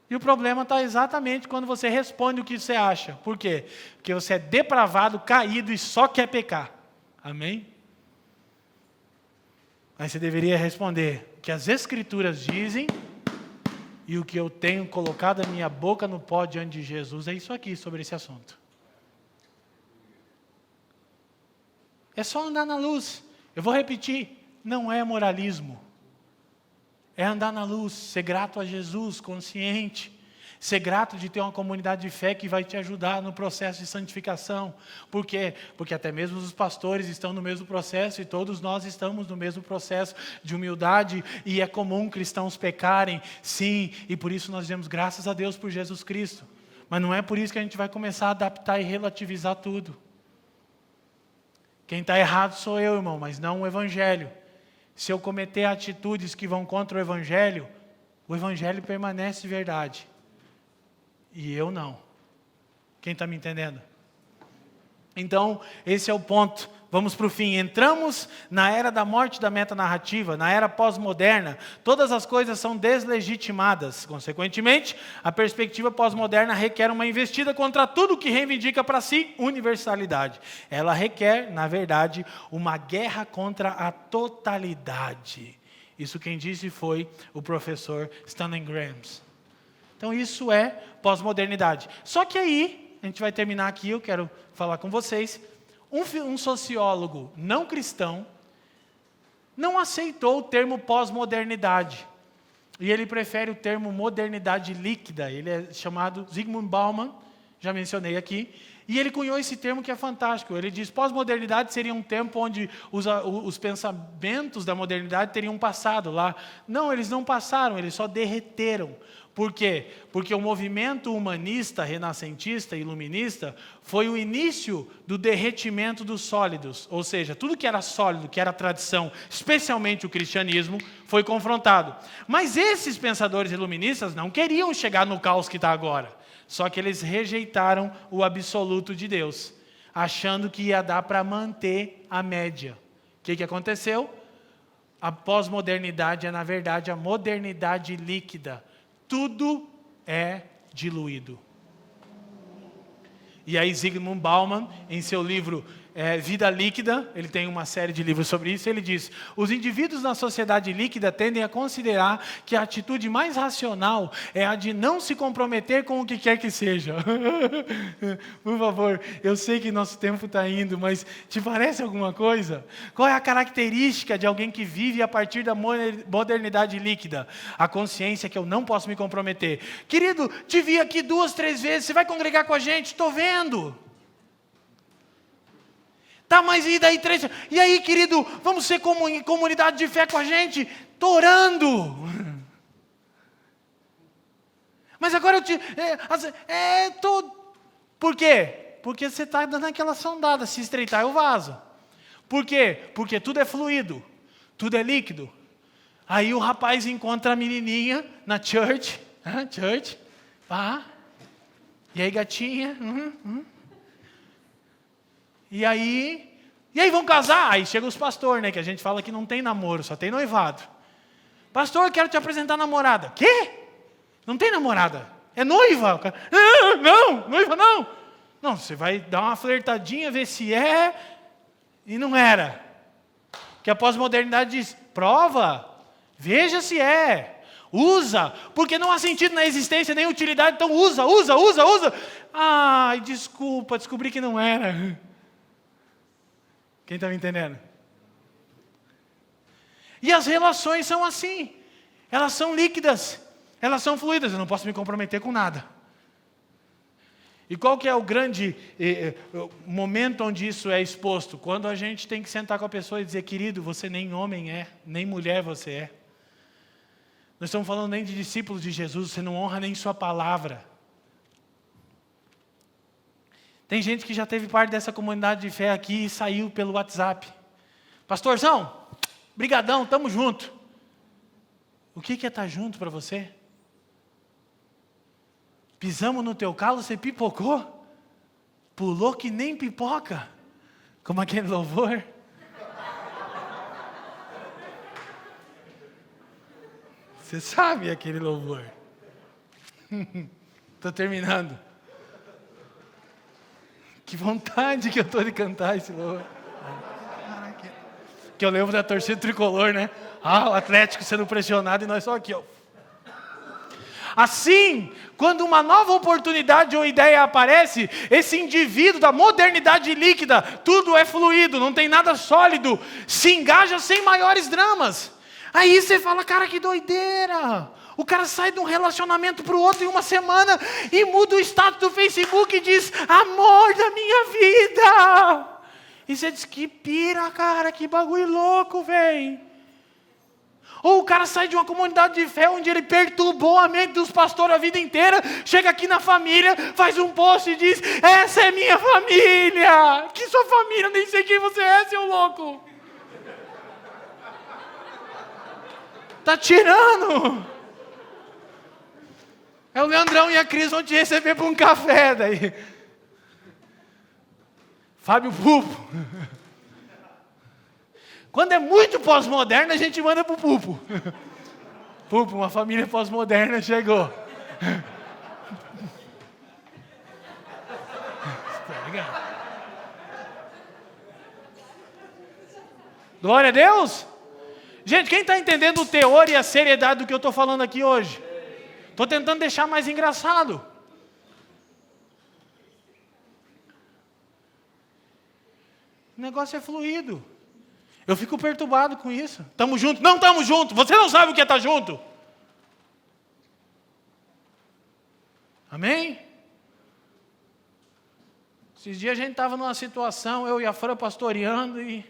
E o problema está exatamente quando você responde o que você acha. Por quê? Porque você é depravado, caído e só quer pecar. Amém? Mas você deveria responder o que as Escrituras dizem e o que eu tenho colocado a minha boca no pó diante de Jesus. É isso aqui sobre esse assunto. É só andar na luz. Eu vou repetir, não é moralismo. É andar na luz, ser grato a Jesus, consciente. Ser grato de ter uma comunidade de fé que vai te ajudar no processo de santificação. Por quê? Porque até mesmo os pastores estão no mesmo processo e todos nós estamos no mesmo processo de humildade. E é comum cristãos pecarem, sim, e por isso nós dizemos graças a Deus por Jesus Cristo. Mas não é por isso que a gente vai começar a adaptar e relativizar tudo. Quem está errado sou eu, irmão, mas não o Evangelho. Se eu cometer atitudes que vão contra o Evangelho permanece verdade. E eu não. Quem está me entendendo? Então, esse é o ponto. Vamos para o fim. Entramos na era da morte da metanarrativa, na era pós-moderna. Todas as coisas são deslegitimadas. Consequentemente, a perspectiva pós-moderna requer uma investida contra tudo que reivindica para si universalidade. Ela requer, na verdade, uma guerra contra a totalidade. Isso quem disse foi o professor Stanley Graham. Então isso é pós-modernidade. Só que aí, a gente vai terminar aqui, eu quero falar com vocês, um sociólogo não cristão não aceitou o termo pós-modernidade. E ele prefere o termo modernidade líquida. Ele é chamado Zygmunt Bauman, já mencionei aqui. E ele cunhou esse termo que é fantástico. Ele diz, pós-modernidade seria um tempo onde os pensamentos da modernidade teriam passado lá. Não, eles não passaram, eles só derreteram. Por quê? Porque o movimento humanista, renascentista, iluminista, foi o início do derretimento dos sólidos. Ou seja, tudo que era sólido, que era tradição, especialmente o cristianismo, foi confrontado. Mas esses pensadores iluministas não queriam chegar no caos que está agora. Só que eles rejeitaram o absoluto de Deus, achando que ia dar para manter a média. O que aconteceu? A pós-modernidade é, na verdade, a modernidade líquida. Tudo é diluído. E aí Zygmunt Bauman, em seu livro Vida Líquida, ele tem uma série de livros sobre isso, ele diz, os indivíduos na sociedade líquida tendem a considerar que a atitude mais racional é a de não se comprometer com o que quer que seja. Por favor, eu sei que nosso tempo está indo, mas te parece alguma coisa? Qual é a característica de alguém que vive a partir da modernidade líquida? A consciência que eu não posso me comprometer. Querido, te vi aqui 2, 3 vezes, você vai congregar com a gente? Estou vendo. Tá, mas e daí 3? E aí, querido, vamos ser comunidade de fé com a gente? Estou orando. Mas agora eu te... Por quê? Porque você está dando aquela sondada, se estreitar eu vazo. Por quê? Porque tudo é fluido, tudo é líquido. Aí o rapaz encontra a menininha na church, e aí gatinha, E aí vão casar? Aí chegam os pastores, né? Que a gente fala que não tem namoro, só tem noivado. Pastor, eu quero te apresentar a namorada. Quê? Não tem namorada. É noiva. Não, noiva não. Não, você vai dar uma flertadinha, ver se é. E não era. Que a pós-modernidade diz, prova, veja se é. Usa, porque não há sentido na existência, nem utilidade, então usa. Ai, desculpa, descobri que não era. Quem está me entendendo? E as relações são assim. Elas são líquidas. Elas são fluidas. Eu não posso me comprometer com nada. E qual que é o grande momento onde isso é exposto? Quando a gente tem que sentar com a pessoa e dizer, querido, você nem homem é, nem mulher você é. Nós estamos falando nem de discípulos de Jesus, você não honra nem sua palavra. Tem gente que já teve parte dessa comunidade de fé aqui e saiu pelo WhatsApp. Pastorzão, brigadão, tamo junto. O que é estar junto para você? Pisamos no teu calo, você pipocou? Pulou que nem pipoca? Como aquele louvor? Você sabe aquele louvor? Estou terminando. Que vontade que eu estou de cantar esse louvor. Que eu lembro da torcida tricolor, né? O Atlético sendo pressionado e nós só aqui, ó. Assim, quando uma nova oportunidade ou ideia aparece, esse indivíduo da modernidade líquida, tudo é fluido, não tem nada sólido, se engaja sem maiores dramas. Aí você fala, cara, que doideira. O cara sai de um relacionamento para o outro em uma semana e muda o status do Facebook e diz, amor da minha vida. E você diz, que pira, cara, que bagulho louco, velho. Ou o cara sai de uma comunidade de fé onde ele perturbou a mente dos pastores a vida inteira, chega aqui na família, faz um post e diz, essa é minha família. Que sua família? Nem sei quem você é, seu louco. Tá tirando. É o Leandrão e a Cris vão te receber para um café daí. Fábio Pupo. Quando é muito pós-moderno, a gente manda pro Pupo. Pupo, uma família pós-moderna chegou. Glória a Deus. Gente, quem está entendendo o teor e a seriedade do que eu estou falando aqui hoje? Estou tentando deixar mais engraçado. O negócio é fluido. Eu fico perturbado com isso. Estamos juntos? Não estamos juntos. Você não sabe o que é estar junto. Amém? Esses dias a gente estava numa situação, eu e a Fran pastoreando, e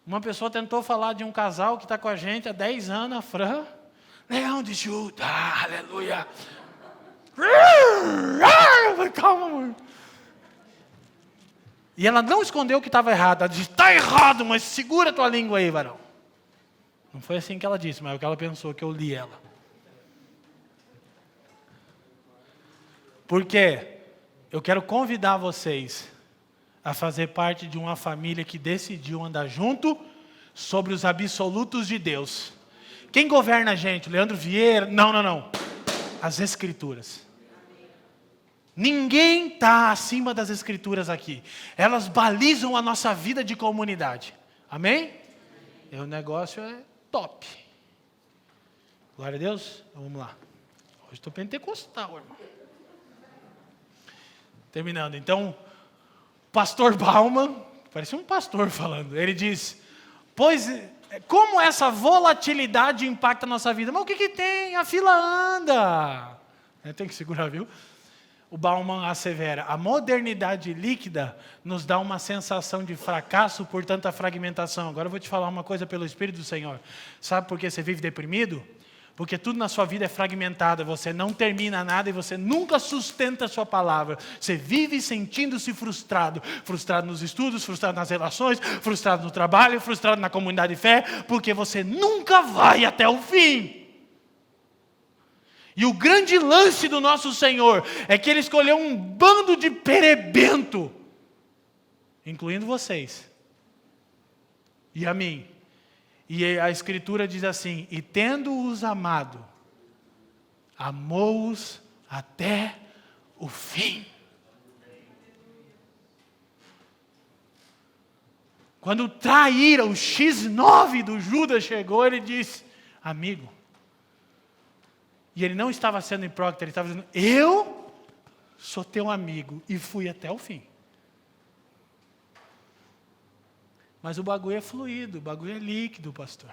uma pessoa tentou falar de um casal que está com a gente há 10 anos, a Fran. Leão de Judá, aleluia. Calma, amor. E ela não escondeu que estava errado. Ela disse, está errado, mas segura a tua língua aí, varão. Não foi assim que ela disse, mas é o que ela pensou, que eu li ela. Porque eu quero convidar vocês a fazer parte de uma família que decidiu andar junto sobre os absolutos de Deus. Quem governa a gente? Leandro Vieira? Não. As Escrituras. Ninguém está acima das Escrituras aqui. Elas balizam a nossa vida de comunidade. Amém? E o negócio é top. Glória a Deus. Então, vamos lá. Hoje estou pentecostal, irmão. Terminando. Então, pastor Bauman, parece um pastor falando. Ele diz, pois, como essa volatilidade impacta a nossa vida? Mas o que tem? A fila anda. Tem que segurar, viu? O Bauman assevera, a modernidade líquida nos dá uma sensação de fracasso por tanta fragmentação. Agora eu vou te falar uma coisa pelo Espírito do Senhor. Sabe por que você vive deprimido? Porque tudo na sua vida é fragmentado, você não termina nada e você nunca sustenta a sua palavra. Você vive sentindo-se frustrado. Frustrado nos estudos, frustrado nas relações, frustrado no trabalho, frustrado na comunidade de fé, porque você nunca vai até o fim. E o grande lance do nosso Senhor é que Ele escolheu um bando de perebento, incluindo vocês e a mim. E a Escritura diz assim, e tendo-os amado, amou-os até o fim. Quando o traíra, o X9 do Judas chegou, ele disse, amigo. E ele não estava sendo hipócrita, ele estava dizendo, eu sou teu amigo e fui até o fim. Mas o bagulho é fluido, o bagulho é líquido, pastor.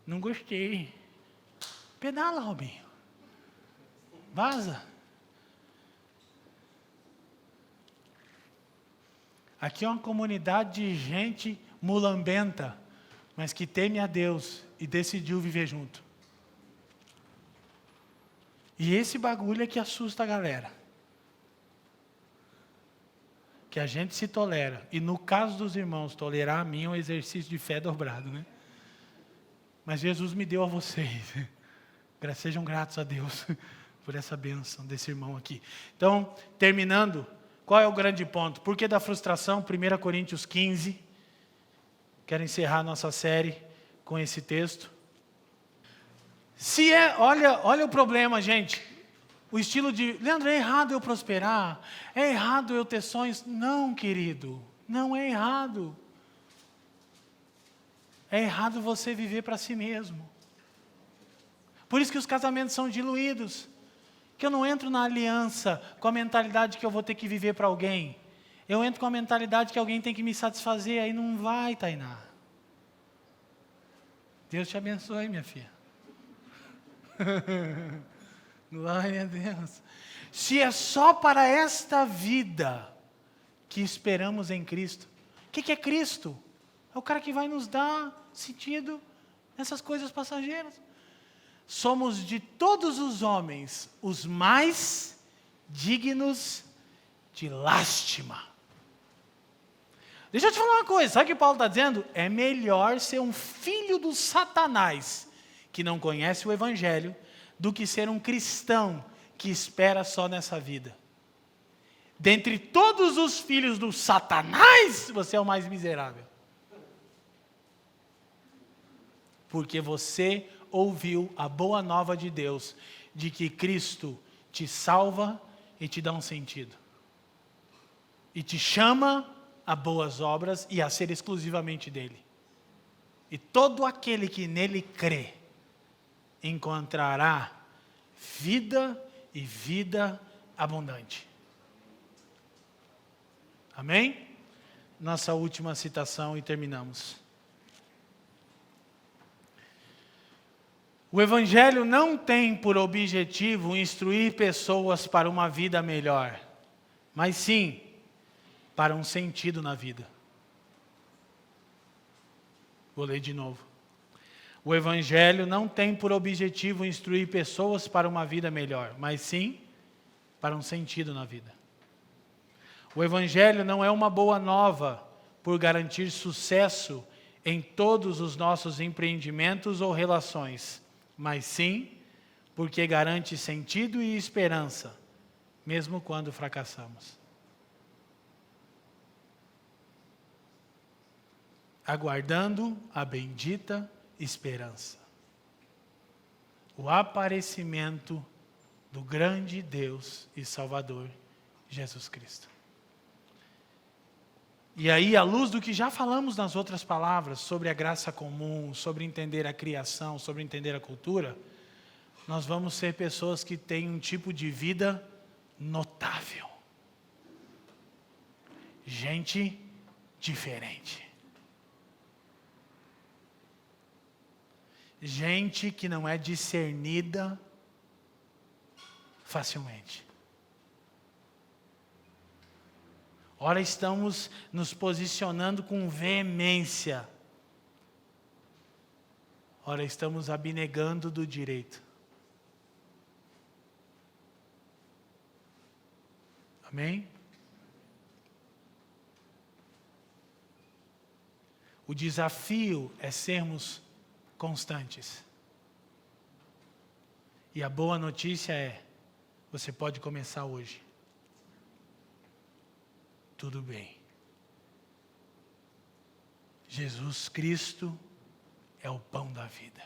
Não gostei. Pedala, Robinho. Vaza. Aqui é uma comunidade de gente mulambenta, mas que teme a Deus e decidiu viver junto. E esse bagulho é que assusta a galera. Que a gente se tolera. E no caso dos irmãos, tolerar a mim é um exercício de fé dobrado, né? Mas Jesus me deu a vocês. Sejam gratos a Deus por essa bênção desse irmão aqui. Então, terminando, qual é o grande ponto? Por que da frustração? 1 Coríntios 15. Quero encerrar nossa série com esse texto. Olha o problema, gente. O estilo de, Leandro, é errado eu prosperar? É errado eu ter sonhos? Não, querido, não é errado. É errado você viver para si mesmo. Por isso que os casamentos são diluídos. Que eu não entro na aliança com a mentalidade que eu vou ter que viver para alguém. Eu entro com a mentalidade que alguém tem que me satisfazer, aí não vai, Tainá. Deus te abençoe, minha filha. Glória a Deus. Se é só para esta vida que esperamos em Cristo. O que é Cristo? É o cara que vai nos dar sentido nessas coisas passageiras. Somos de todos os homens os mais dignos de lástima. Deixa eu te falar uma coisa, sabe o que Paulo está dizendo? É melhor ser um filho do Satanás, que não conhece o Evangelho, do que ser um cristão que espera só nessa vida. Dentre todos os filhos do Satanás, você é o mais miserável. Porque você ouviu a boa nova de Deus, de que Cristo te salva e te dá um sentido. E te chama a boas obras e a ser exclusivamente dele. E todo aquele que nele crê, encontrará vida e vida abundante. Amém? Nossa última citação e terminamos. O Evangelho não tem por objetivo instruir pessoas para uma vida melhor, mas sim para um sentido na vida. Vou ler de novo. O Evangelho não tem por objetivo instruir pessoas para uma vida melhor, mas sim para um sentido na vida. O Evangelho não é uma boa nova por garantir sucesso em todos os nossos empreendimentos ou relações, mas sim porque garante sentido e esperança, mesmo quando fracassamos. Aguardando a bendita esperança. O aparecimento do grande Deus e Salvador, Jesus Cristo. E aí, à luz do que já falamos nas outras palavras, sobre a graça comum, sobre entender a criação, sobre entender a cultura, nós vamos ser pessoas que têm um tipo de vida notável. Gente diferente. Gente que não é discernida facilmente. Ora, estamos nos posicionando com veemência. Ora, estamos abnegando do direito. Amém? O desafio é sermos constantes. E a boa notícia é, você pode começar hoje. Tudo bem. Jesus Cristo é o pão da vida.